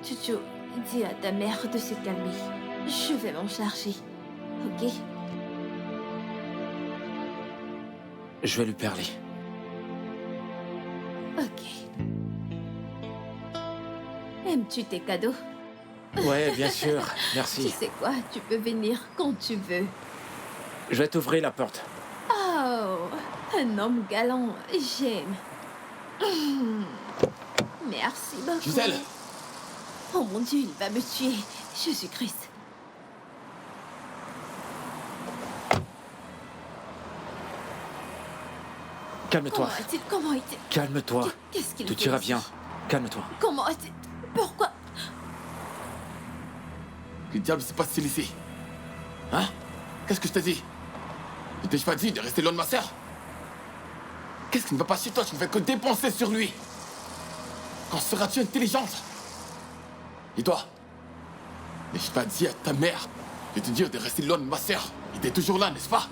Tutu, dis à ta mère de se calmer. Je vais m'en charger, ok? Je vais lui parler. Ok. Aimes-tu tes cadeaux? Ouais, bien sûr, Tu merci. sais quoi, tu peux venir quand tu veux. Je vais t'ouvrir la porte. Oh, un homme galant, j'aime. Merci beaucoup. Gisèle! Oh mon Dieu, il va me tuer. Jésus-Christ. Calme-toi, Comment est-il? calme-toi. Qu'est-ce qu'il Tout fait ira ici? bien. Calme-toi. Comment est-il? Pourquoi? Que diable se passe-t-il ici? Hein? Qu'est-ce que je t'ai dit? Ne t'ai-je pas dit de rester loin de ma sœur? Qu'est-ce qui ne va pas chez toi? Tu ne fais que dépenser sur lui. Quand seras-tu intelligente? Et toi? N'ai-je pas dit à ta mère de te dire de rester loin de ma sœur? Il était toujours là, n'est-ce pas?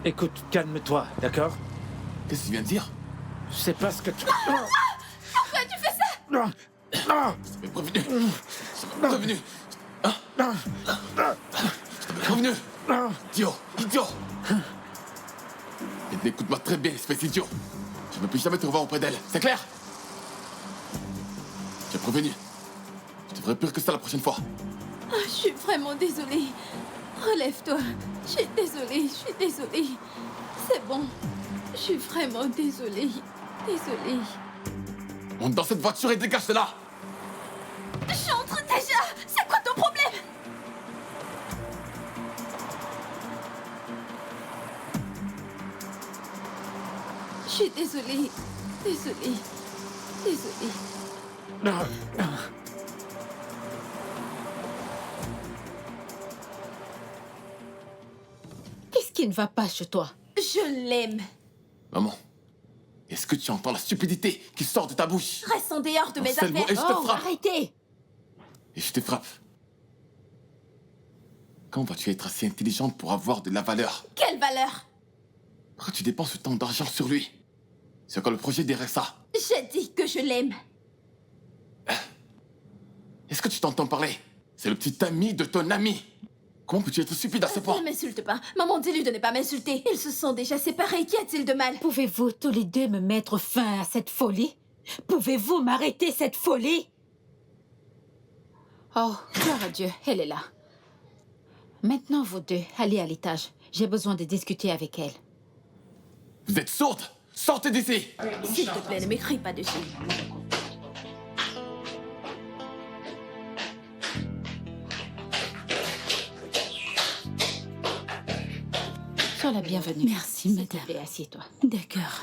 Écoute, calme-toi, d'accord? Qu'est-ce que tu viens de dire? Je sais pas ce que tu... Pourquoi tu fais ça? Non. Non. Je t'avais prévenu. Je t'avais prévenu. Hein? Je t'avais prévenu. Idiot, idiot. Et écoute-moi très bien, espèce d'idiot. Je ne peux plus jamais te revoir auprès d'elle, c'est clair? J'ai prévenu. Je devrais pire que ça la prochaine fois. Oh, je suis vraiment désolée. Relève-toi. Je suis désolée. C'est bon. Je suis vraiment désolée. Désolée. Monte dans cette voiture et dégage de là. J'entre déjà. C'est quoi ton problème? suis désolée. Désolée. Désolée. Non, non. Qu'est-ce qui ne va pas chez toi? Je l'aime. Maman, est-ce que tu entends la stupidité qui sort de ta bouche? Reste en dehors de Un mes seul mot affaires. et je te Oh, frappe. arrêtez! Et je te frappe. Quand vas-tu être assez intelligente pour avoir de la valeur? Quelle valeur? Pourquoi tu dépenses autant d'argent sur lui? C'est quoi le projet derrière ça? J'ai dit que je l'aime. Est-ce que tu t'entends parler? C'est le petit ami de ton ami. Comment peux-tu être stupide à ce point? Ne m'insulte pas. Maman, dis-lui de ne pas m'insulter. Ils se sont déjà séparés. Qu'y a-t-il de mal? Pouvez-vous tous les deux me mettre fin à cette folie? Pouvez-vous m'arrêter cette folie? Oh, gloire à Dieu, elle est là. Maintenant, vous deux, allez à l'étage. J'ai besoin de discuter avec elle. Vous êtes sourde? Sortez d'ici! S'il te plaît, ne m'écris pas dessus. Sois la bienvenue. Merci, S'il te madame. plaît, assieds-toi. D'accord.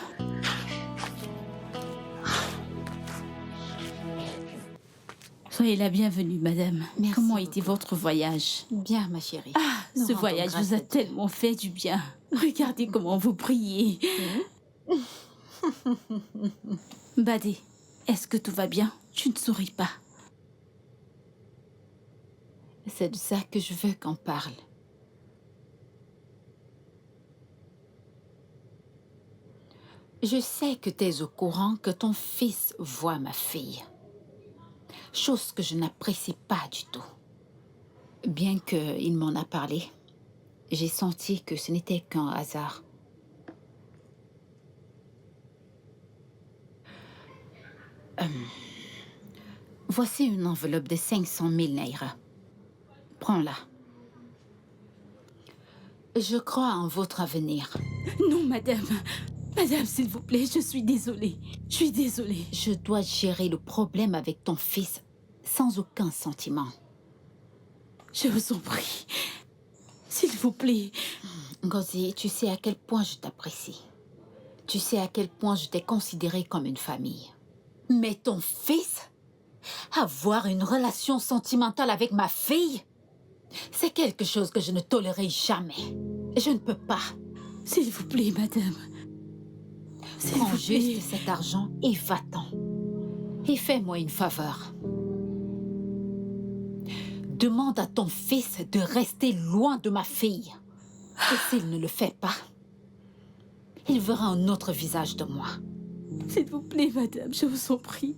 Soyez la bienvenue, madame. Merci Comment beaucoup. était votre voyage? Bien, ma chérie. Ah, Nous ce rendons voyage grâce vous a à Dieu. tellement fait du bien. Regardez comment vous priez. Badé, est-ce que tout va bien? Tu ne souris pas. C'est de ça que je veux qu'on parle. Je sais que tu es au courant que ton fils voit ma fille. Chose que je n'apprécie pas du tout. Bien qu'il m'en a parlé, j'ai senti que ce n'était qu'un hasard. Voici une enveloppe de 500 000 naira. Prends-la. Je crois en votre avenir. Non, madame. Madame, s'il vous plaît, je suis désolée. Je suis désolée. Je dois gérer le problème avec ton fils sans aucun sentiment. Je vous en prie. S'il vous plaît. Ngozi, tu sais à quel point je t'apprécie. Tu sais à quel point je t'ai considérée comme une famille. Mais ton fils, avoir une relation sentimentale avec ma fille, c'est quelque chose que je ne tolérerai jamais. Je ne peux pas. S'il vous plaît, madame. S'il Prends vous plaît. juste cet argent et va-t'en. Et fais-moi une faveur. Demande à ton fils de rester loin de ma fille. Et s'il ne le fait pas, il verra un autre visage de moi. S'il vous plaît, madame, je vous en prie.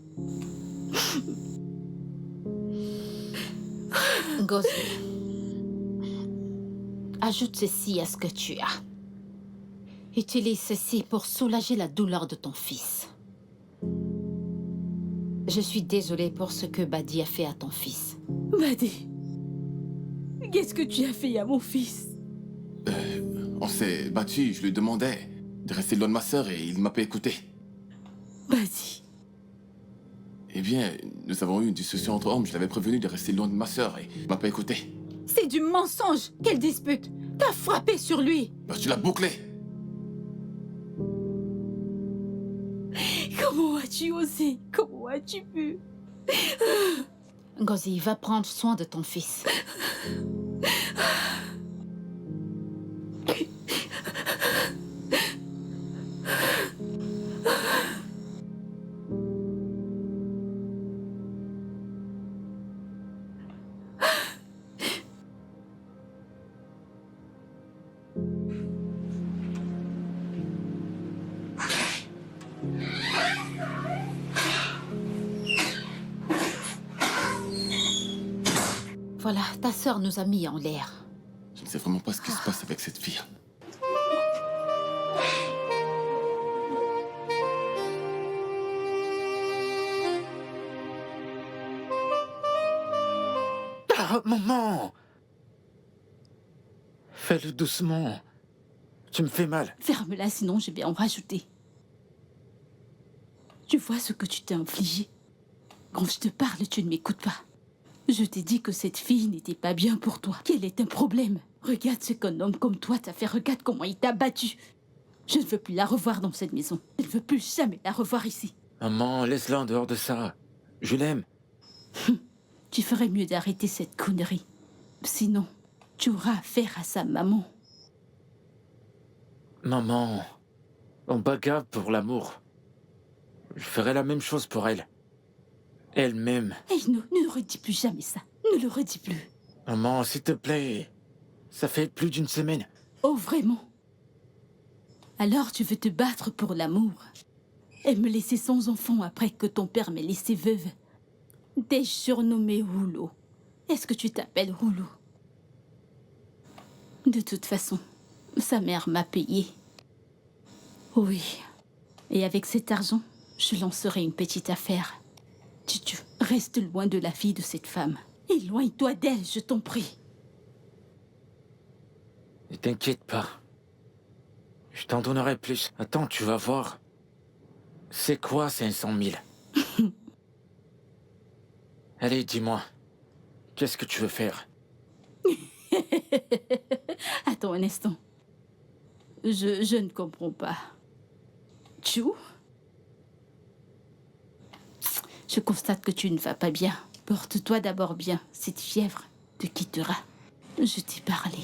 Ngozi, ajoute ceci à ce que tu as. Utilise ceci pour soulager la douleur de ton fils. Je suis désolée pour ce que Badi a fait à ton fils. Badé, qu'est-ce que tu as fait à mon fils? On s'est battu, je lui demandais de rester loin de ma sœur et il ne m'a pas écouté. Badi, Eh bien, nous avons eu une discussion entre hommes, je l'avais prévenu de rester loin de ma sœur et il ne m'a pas écouté. C'est du mensonge. Quelle dispute? T'as frappé sur lui. Bah, tu l'as bouclé. comment as-tu osé? Comment as-tu pu? Ngozi, va prendre soin de ton fils. Voilà, ta sœur nous a mis en l'air. Je ne sais vraiment pas ce qui se passe avec cette fille. Ah, maman! Fais-le doucement. Tu me fais mal. Ferme-la, sinon je vais en rajouter. Tu vois ce que tu t'es infligé? Quand je te parle, tu ne m'écoutes pas. Je t'ai dit que cette fille n'était pas bien pour toi, qu'elle est un problème. Regarde ce qu'un homme comme toi t'a fait, regarde comment il t'a battu. Je ne veux plus la revoir dans cette maison. Je ne veux plus jamais la revoir ici. Maman, laisse-la en dehors de ça. Je l'aime. Tu ferais mieux d'arrêter cette connerie. Sinon, tu auras affaire à sa maman. Maman, on bagarre pour l'amour. Je ferai la même chose pour elle. Elle-même. Hey, ne redis plus jamais ça. Ne le redis plus. Maman, s'il te plaît. Ça fait plus d'une semaine. Oh, vraiment? Alors tu veux te battre pour l'amour et me laisser sans enfant après que ton père m'ait laissé veuve? T'es surnommé Rouleau. Est-ce que tu t'appelles Rouleau? De toute façon, sa mère m'a payé. Oui. Et avec cet argent, je lancerai une petite affaire. Tu reste loin de la fille de cette femme. Éloigne-toi d'elle, je t'en prie. Ne t'inquiète pas. Je t'en donnerai plus. Attends, tu vas voir. C'est quoi 500 000? Allez, dis-moi. Qu'est-ce que tu veux faire? Attends un instant. Je ne comprends pas. Chou? Je constate que tu ne vas pas bien. Porte-toi d'abord bien. Cette fièvre te quittera. Je t'ai parlé.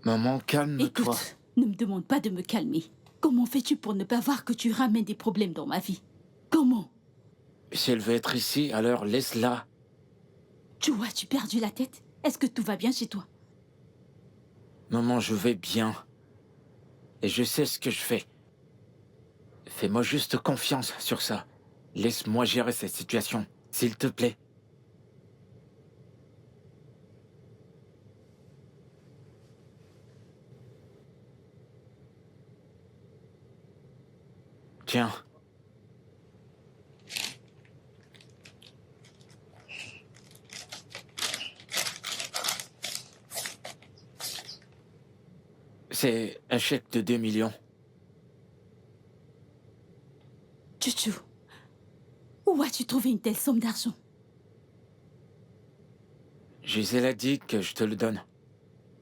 Maman, calme-toi. Écoute, ne me demande pas de me calmer. Comment fais-tu pour ne pas voir que tu ramènes des problèmes dans ma vie? Comment? Si elle veut être ici, alors laisse-la. Tu as-tu perdu la tête? Est-ce que tout va bien chez toi? Maman, je vais bien. Et je sais ce que je fais. Fais-moi juste confiance sur ça. Laisse-moi gérer cette situation, s'il te plaît. Tiens. C'est un chèque de 2 millions. Chouchou, où as-tu trouvé une telle somme d'argent? Gisèle a dit que je te le donne.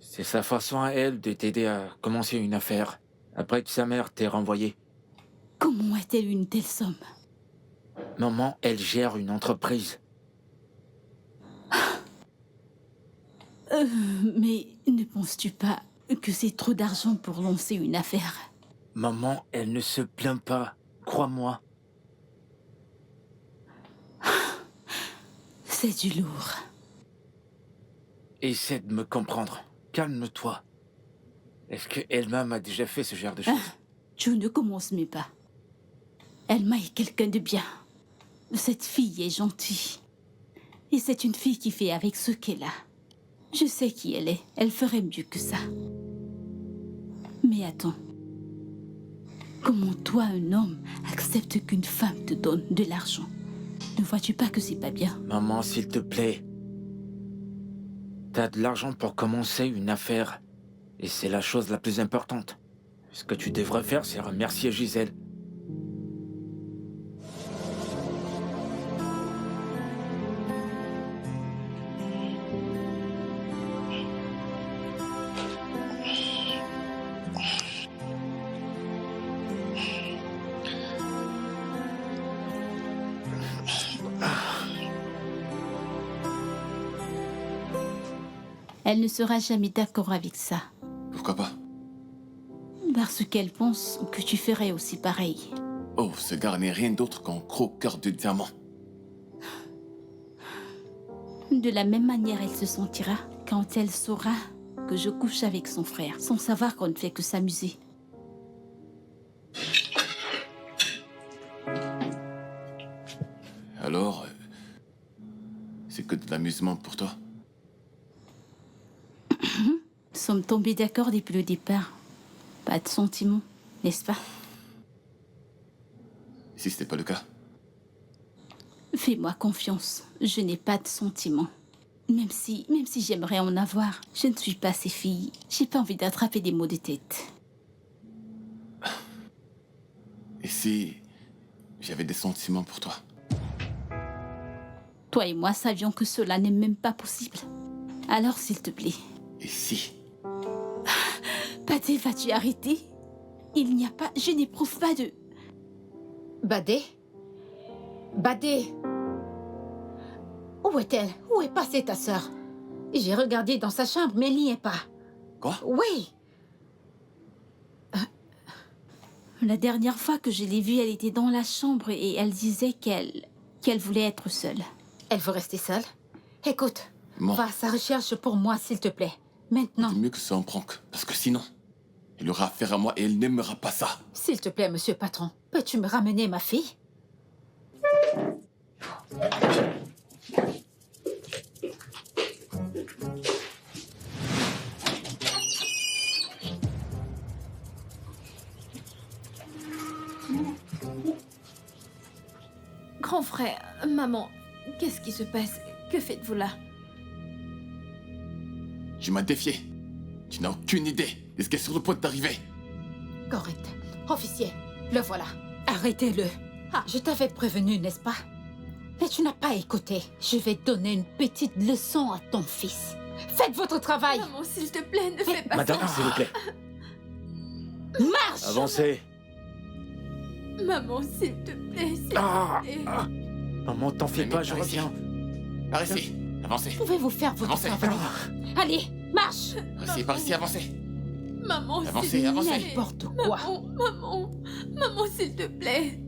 C'est sa façon à elle de t'aider à commencer une affaire, après que sa mère t'ait renvoyé. Comment a-t-elle eu une telle somme? Maman, elle gère une entreprise. Mais ne penses-tu pas que c'est trop d'argent pour lancer une affaire? Maman, elle ne se plaint pas, crois-moi. C'est du lourd. Essaie de me comprendre. Calme-toi. Est-ce que elle-même a déjà fait ce genre de choses? Tu ne commences même pas. Elma est quelqu'un de bien. Cette fille est gentille. Et c'est une fille qui fait avec ce qu'elle a. Je sais qui elle est. Elle ferait mieux que ça. Mais attends. Comment toi, un homme, accepte qu'une femme te donne de l'argent? Ne vois-tu pas que c'est pas bien? Maman, s'il te plaît. T'as de l'argent pour commencer une affaire. Et c'est la chose la plus importante. Ce que tu devrais faire, c'est remercier Gisèle. Elle ne sera jamais d'accord avec ça. Pourquoi pas? Parce qu'elle pense que tu ferais aussi pareil. Oh, ce gars n'est rien d'autre qu'un croqueur de diamants. De la même manière, elle se sentira quand elle saura que je couche avec son frère, sans savoir qu'on ne fait que s'amuser. Alors, c'est que de l'amusement pour toi? Nous sommes tombés d'accord depuis le départ. Pas de sentiments, n'est-ce pas? Si ce n'est pas le cas? Fais-moi confiance, je n'ai pas de sentiments. Même si j'aimerais en avoir, je ne suis pas ces filles. J'ai pas envie d'attraper des maux de tête. Et si j'avais des sentiments pour toi? Toi et moi savions que cela n'est même pas possible. Alors, s'il te plaît. Et si? Badé, vas-tu arrêter? Il n'y a pas... Je n'éprouve pas de... Badé? Badé? Où est-elle? Où est passée ta sœur? J'ai regardé dans sa chambre, mais elle n'y est pas. Quoi? Oui. La dernière fois que je l'ai vue, elle était dans la chambre et elle disait qu'elle voulait être seule. Elle veut rester seule? Écoute, Bon. va à sa recherche pour moi, s'il te plaît. Maintenant. C'est mieux que ce soit un prank, parce que sinon, elle aura affaire à moi et elle n'aimera pas ça. S'il te plaît, monsieur patron, peux-tu me ramener ma fille? Grand frère, maman, qu'est-ce qui se passe? Que faites-vous là? Tu m'as défié. Tu n'as aucune idée de ce qui est sur le point d'arriver. Correct. Officier, le voilà. Arrêtez-le. Ah, je t'avais prévenu, n'est-ce pas? Mais tu n'as pas écouté. Je vais donner une petite leçon à ton fils. Faites votre travail. Maman, s'il te plaît, ne fais pas Madame, ça. s'il vous plaît. Marche! Avancez. Maman, s'il te plaît, s'il Ah, te plaît. ah. Maman, t'en fais Mais pas, je par ici. reviens. Par ici. Avancez. Pouvez-vous faire votre Avancez. travail? Allez, marche! Par ici, avancez. Maman, Avancez, s'il te avancez. plaît. N'importe quoi. Maman, s'il te plaît.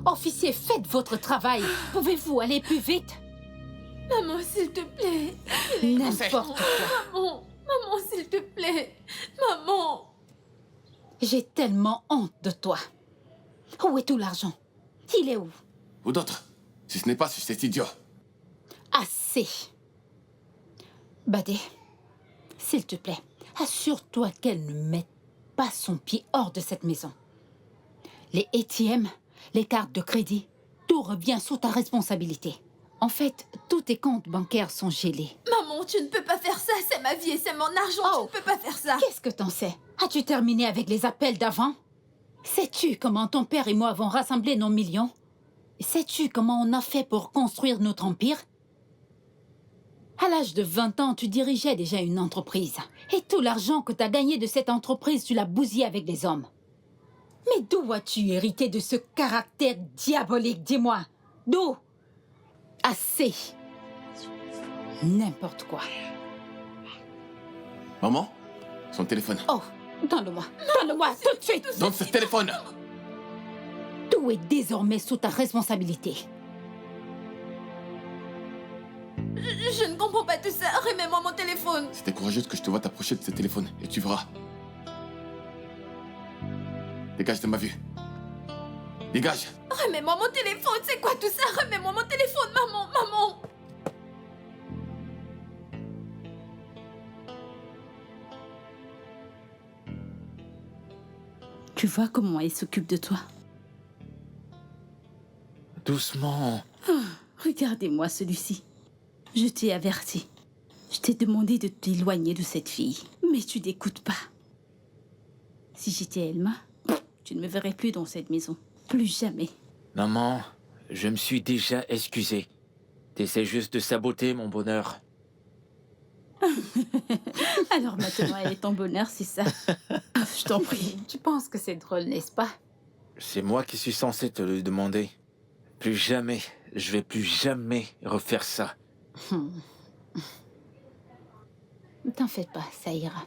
Officier, faites votre travail. Pouvez-vous aller plus vite? Maman, s'il te plaît. N'importe quoi. Maman, s'il te plaît. Maman. J'ai tellement honte de toi. Où est tout l'argent? Il est où? Ou d'autres. Si ce n'est pas sur cet idiot. Assez. Badé, s'il te plaît, assure-toi qu'elle ne mette pas son pied hors de cette maison. Les ATM, les cartes de crédit, tout revient sous ta responsabilité. En fait, tous tes comptes bancaires sont gelés. Maman, tu ne peux pas faire ça. C'est ma vie et c'est mon argent. Oh. Tu ne peux pas faire ça. Qu'est-ce que t'en sais? As-tu terminé avec les appels d'avant? Sais-tu comment ton père et moi avons rassemblé nos millions? Sais-tu comment on a fait pour construire notre empire? À l'âge de 20 ans, tu dirigeais déjà une entreprise. Et tout l'argent que tu as gagné de cette entreprise, tu l'as bousillé avec des hommes. Mais d'où as-tu hérité de ce caractère diabolique, dis-moi? D'où? Assez. N'importe quoi. Maman? Son téléphone. Oh, donne-le-moi. Donne-le-moi tout de suite. Donne ce téléphone. Tout est désormais sous ta responsabilité. Je ne comprends pas tout ça. Remets-moi mon téléphone. C'était courageux que je te vois t'approcher de ce téléphone. Et tu verras. Dégage de ma vue. Dégage. Remets-moi mon téléphone. C'est quoi tout ça? Remets-moi mon téléphone, maman. Maman. Tu vois comment elle s'occupe de toi? Doucement. Regardez-moi celui-ci. Je t'ai averti. Je t'ai demandé de t'éloigner de cette fille. Mais tu n'écoutes pas. Si j'étais Elma, tu ne me verrais plus dans cette maison. Plus jamais. Maman, je me suis déjà excusé. T'essaies juste de saboter mon bonheur. Alors maintenant, elle est ton bonheur, c'est ça? Je t'en prie. Tu penses que c'est drôle, n'est-ce pas? C'est moi qui suis censé te le demander. Plus jamais, je vais plus jamais refaire ça. Ne t'en fais pas, ça ira.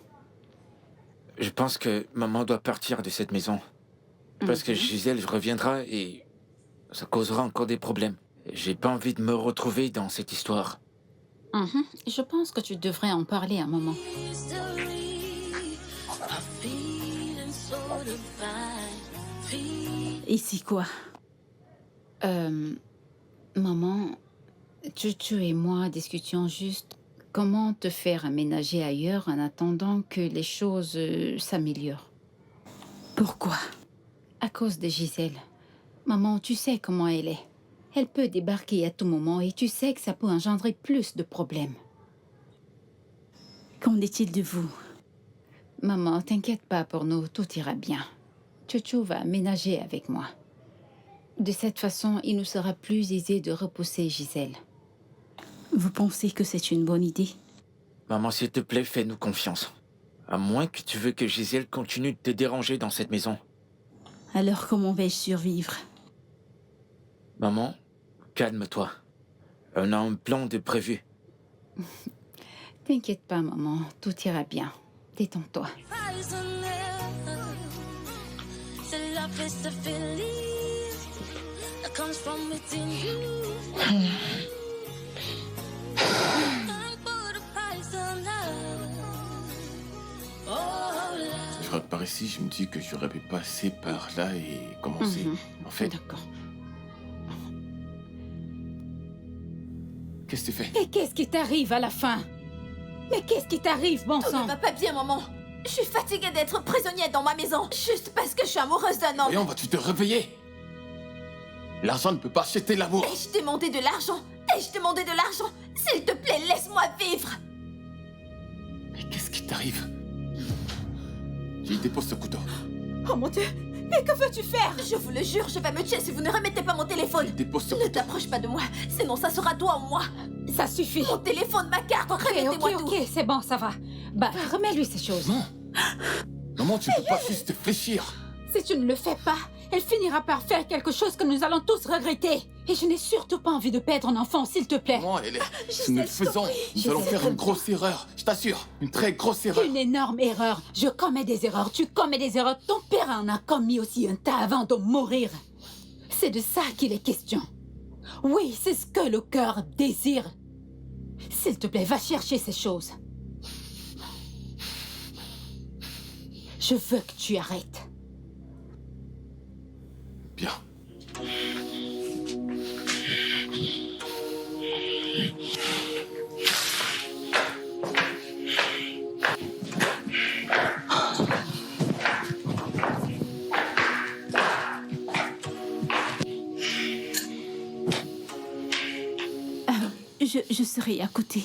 Je pense que maman doit partir de cette maison. Parce que Gisèle reviendra et ça causera encore des problèmes. J'ai pas envie de me retrouver dans cette histoire. Je pense que tu devrais en parler un moment. History, a feeling so divine. Et c'est quoi? Maman, Chuchu et moi discutions juste comment te faire aménager ailleurs en attendant que les choses s'améliorent. Pourquoi? À cause de Gisèle. Maman, tu sais comment elle est. Elle peut débarquer à tout moment et tu sais que ça peut engendrer plus de problèmes. Qu'en est-il de vous? Maman, t'inquiète pas pour nous, tout ira bien. Chuchu va aménager avec moi. De cette façon, il nous sera plus aisé de repousser Gisèle. Vous pensez que c'est une bonne idée? Maman, s'il te plaît, fais-nous confiance. À moins que tu veux que Gisèle continue de te déranger dans cette maison. Alors comment vais-je survivre? Maman, calme-toi. On a un plan de prévu. T'inquiète pas, maman, tout ira bien. Détends-toi. C'est la place de feeling that comes from within you. Time for the price of love. Oh, love. Je rentre par ici, je me dis que j'aurais pu passer par là et commencer. En fait, D'accord. qu'est-ce que tu fais? Mais qu'est-ce qui t'arrive à la fin? Mais qu'est-ce qui t'arrive, bon Tout sang? ne va pas bien, maman. Je suis fatiguée d'être prisonnière dans ma maison, juste parce que je suis amoureuse d'un homme. Voyons, vas-tu te réveiller? L'argent ne peut pas acheter l'amour. Ai-je demandé de l'argent? Ai-je demandé de l'argent? S'il te plaît, laisse-moi vivre. Mais qu'est-ce qui t'arrive? J'ai dépose ce couteau. Oh mon Dieu, mais que veux-tu faire? Je vous le jure, je vais me tuer si vous ne remettez pas mon téléphone. Dépose ce Ne couteau. t'approche pas de moi, sinon ça sera toi ou moi. Ça suffit. Mon téléphone, ma carte, remettez-moi tout. Ok, c'est bon, ça va. Bah, remets-lui ces choses. Non. Maman, tu ne peux pas juste fléchir. Si tu ne le fais pas, elle finira par faire quelque chose que nous allons tous regretter. Et je n'ai surtout pas envie de perdre un enfant, s'il te plaît. Maman, si nous le faisons, nous allons faire une grosse erreur. Je t'assure, une très grosse erreur. Une énorme erreur. Je commets des erreurs, tu commets des erreurs. Ton père en a commis aussi un tas avant de mourir. C'est de ça qu'il est question. Oui, c'est ce que le cœur désire. S'il te plaît, va chercher ces choses. Je veux que tu arrêtes. Bien. Je serai à côté.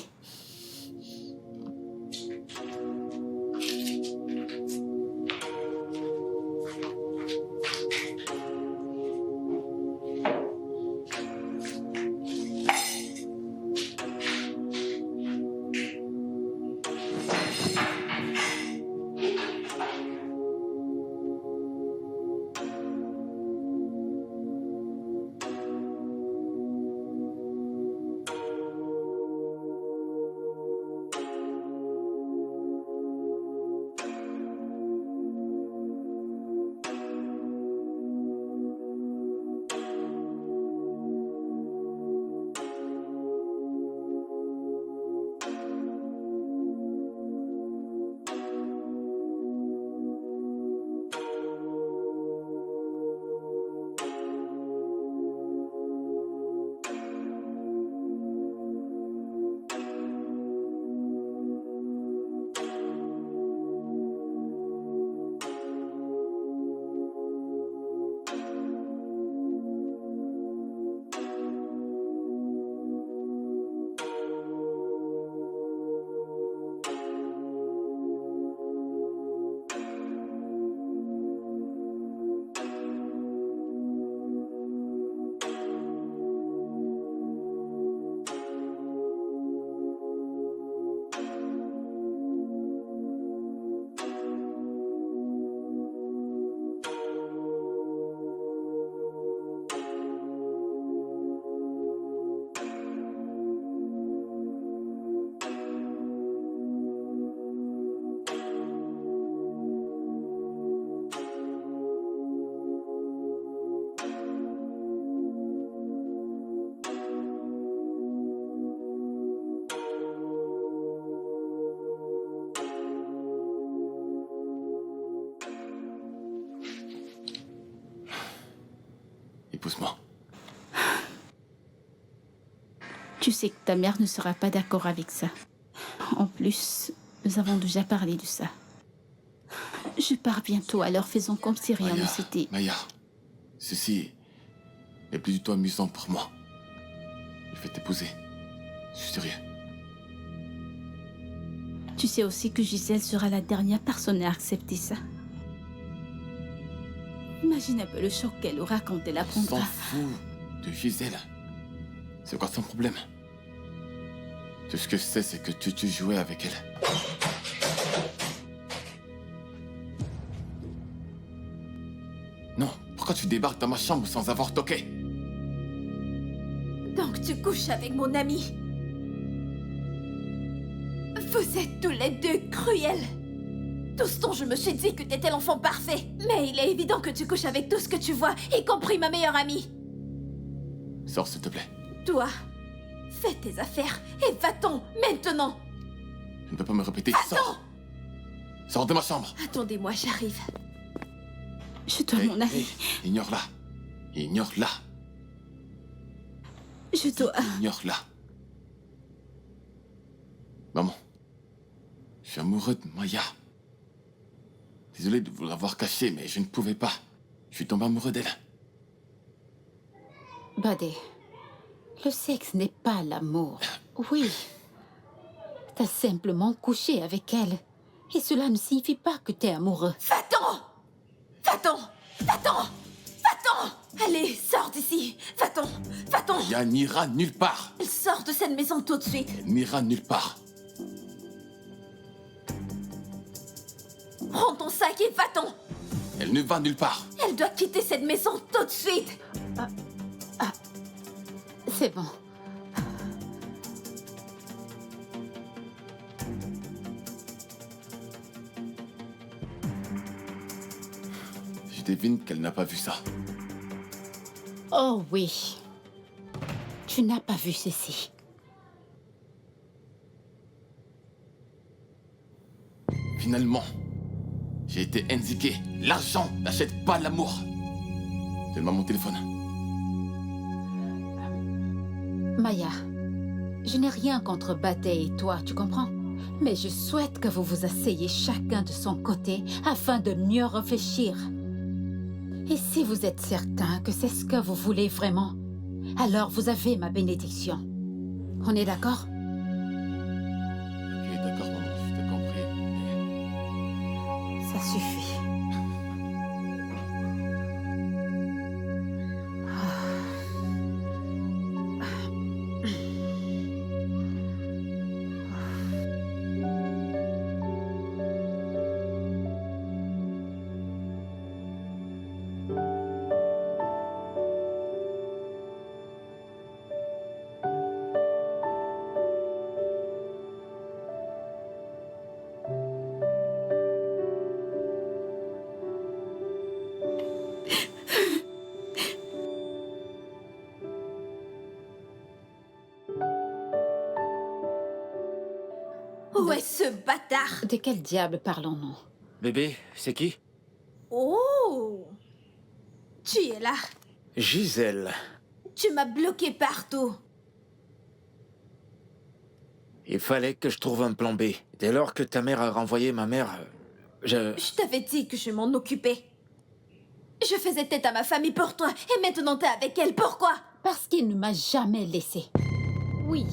épouse-moi. Tu sais que ta mère ne sera pas d'accord avec ça. En plus, nous avons déjà parlé de ça. Je pars bientôt, alors faisons comme si rien ne s'était... Maya, ceci n'est plus du tout amusant pour moi. Je vais t'épouser. Je suis sérieux. Tu sais aussi que Gisèle sera la dernière personne à accepter ça. Imagine un peu le choc qu'elle aura quand elle On apprendra. s'en fout de Gisèle. C'est quoi son problème? Tout ce que je sais, c'est que tu jouais avec elle. Non, pourquoi tu débarques dans ma chambre sans avoir toqué? Donc tu couches avec mon ami. Vous êtes tous les deux cruels. Tout ce dont je me suis dit que t'étais l'enfant parfait. Mais il est évident que tu couches avec tout ce que tu vois, y compris ma meilleure amie. Sors, s'il te plaît. Toi, fais tes affaires et va-t'en maintenant. Je ne peux pas me répéter. Va-t'en. Sors. Sors de ma chambre. Attendez-moi, j'arrive. Je dois m'en aller. Ignore-la. Ignore-la. Je dois... Ignore-la. Maman, je suis amoureux de Maya. Désolé de vous l'avoir caché, mais je ne pouvais pas. Je suis tombé amoureux d'elle. Badé, le sexe n'est pas l'amour. Oui. T'as simplement couché avec elle. Et cela ne signifie pas que t'es amoureux. Va-t'en. Va-t'en. Va-t'en. Va-t'en. Allez, sors d'ici. Va-t'en. Va-t'en. Maya n'ira nulle part. Elle sort de cette maison tout de suite. Elle n'ira nulle part. Prends ton sac et va-t'en. Elle ne va nulle part. Elle doit quitter cette maison tout de suite. C'est bon. Je devine qu'elle n'a pas vu ça. Oh oui. Tu n'as pas vu ceci. Finalement, j'ai été indiqué. L'argent n'achète pas l'amour. Donne-moi mon téléphone. Maya, je n'ai rien contre Badé et toi, tu comprends? Mais je souhaite que vous vous asseyez chacun de son côté afin de mieux réfléchir. Et si vous êtes certain que c'est ce que vous voulez vraiment, alors vous avez ma bénédiction. On est d'accord? Ok, d'accord, maman, je t'ai compris. Mais Ça suffit. Où est ce bâtard? De quel diable parlons-nous? Bébé, c'est qui? Oh! Tu es là. Gisèle. Tu m'as bloqué partout. Il fallait que je trouve un plan B. Dès lors que ta mère a renvoyé ma mère, je... Je t'avais dit que je m'en occupais. Je faisais tête à ma famille pour toi, et maintenant t'es avec elle. Pourquoi? Parce qu'il ne m'a jamais laissé. Oui.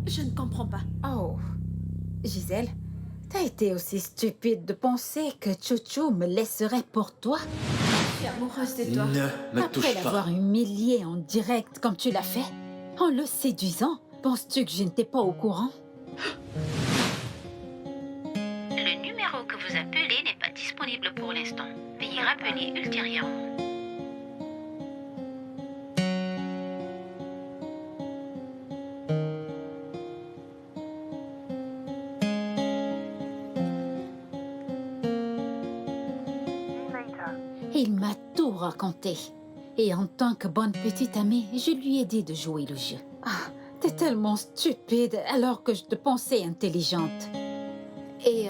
Je ne comprends pas. Oh, Gisèle, t'as été aussi stupide de penser que Chouchou me laisserait pour toi? Je suis amoureuse de toi. Ne me touche Après pas. l'avoir humilié en direct comme tu l'as fait, en le séduisant, penses-tu que je n'étais pas au courant? Le numéro que vous appelez n'est pas disponible pour l'instant. Veuillez rappeler ultérieurement. Il m'a tout raconté. Et en tant que bonne petite amie, je lui ai dit de jouer le jeu. Ah, t'es tellement stupide alors que je te pensais intelligente. Et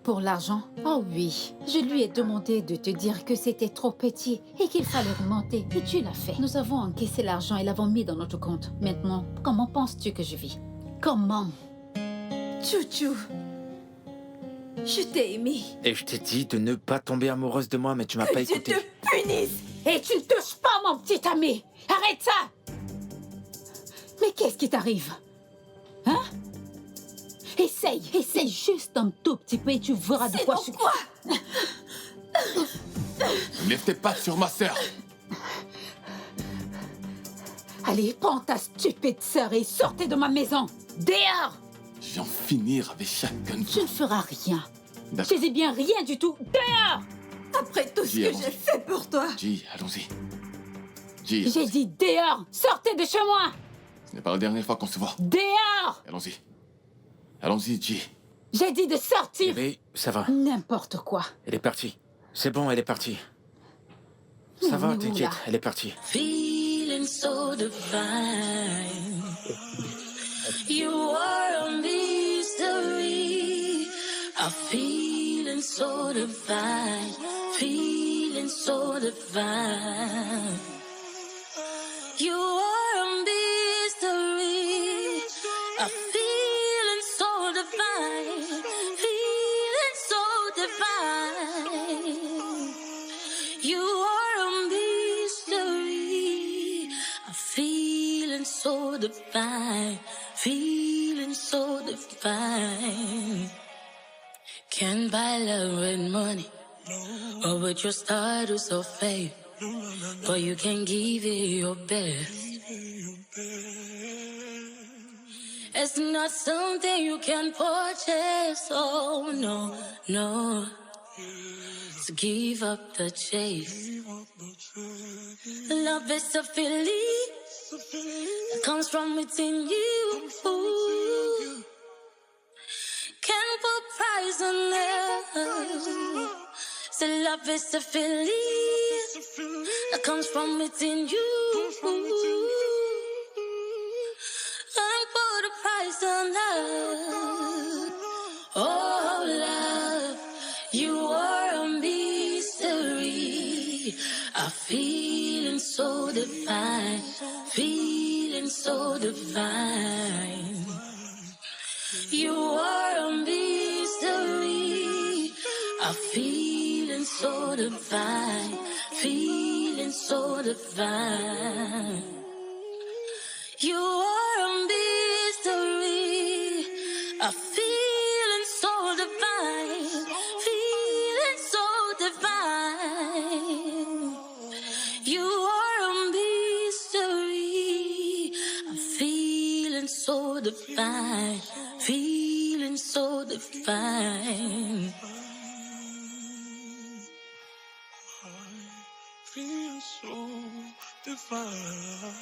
pour l'argent? Oh oui, je lui ai demandé de te dire que c'était trop petit et qu'il fallait remonter. Et tu l'as fait. Nous avons encaissé l'argent et l'avons mis dans notre compte. Maintenant, comment penses-tu que je vis? Comment? Chouchou, je t'ai aimé. Et je t'ai dit de ne pas tomber amoureuse de moi, mais tu m'as pas Que Dieu écouté. te punisse. Et tu ne touches pas mon petit ami! Arrête ça! Mais qu'est-ce qui t'arrive? Hein? Essaye juste un tout petit peu et tu verras de quoi je suis... quoi? Lève tes pattes sur ma sœur. Allez, prends ta stupide sœur et sortez de ma maison! Dehors! Je vais en finir avec chacun de Tu vous. ne feras rien. D'accord. Je dis bien rien du tout. Dehors! Après tout ce Dis, que allons-y. j'ai fait pour toi. G, allons-y. G, J'ai dit dehors! Sortez de chez moi! ce n'est pas la dernière fois qu'on se voit. Dehors! Allons-y. Allons-y, G. J'ai dit de sortir! Bébé, ça va. N'importe quoi. Elle est partie. C'est bon, elle est partie. Ça va, Mais où, t'inquiète, là? elle est partie. Feeling so divine. You are a mystery. A feeling so divine. Feeling so divine. You are a mystery. A feeling so divine. Feeling so divine. You are a mystery, a feeling so divine, feeling so divine. Can't buy love with money, or with your status or fame, but you can give it your best. It's not something you can purchase, oh no, no. So give up the chase. Love is a feeling that comes from within you. Can't put price on it. So love is a feeling that comes from within you. Can't put a price on love. Oh, love, you are a mystery. A feeling so divine, feeling so divine. You are a mystery. A feeling so divine, feeling so divine. You are a mystery. A feeling so divine, feeling so divine. You are a mystery, a feeling so divine, feeling so divine. Feel so divine.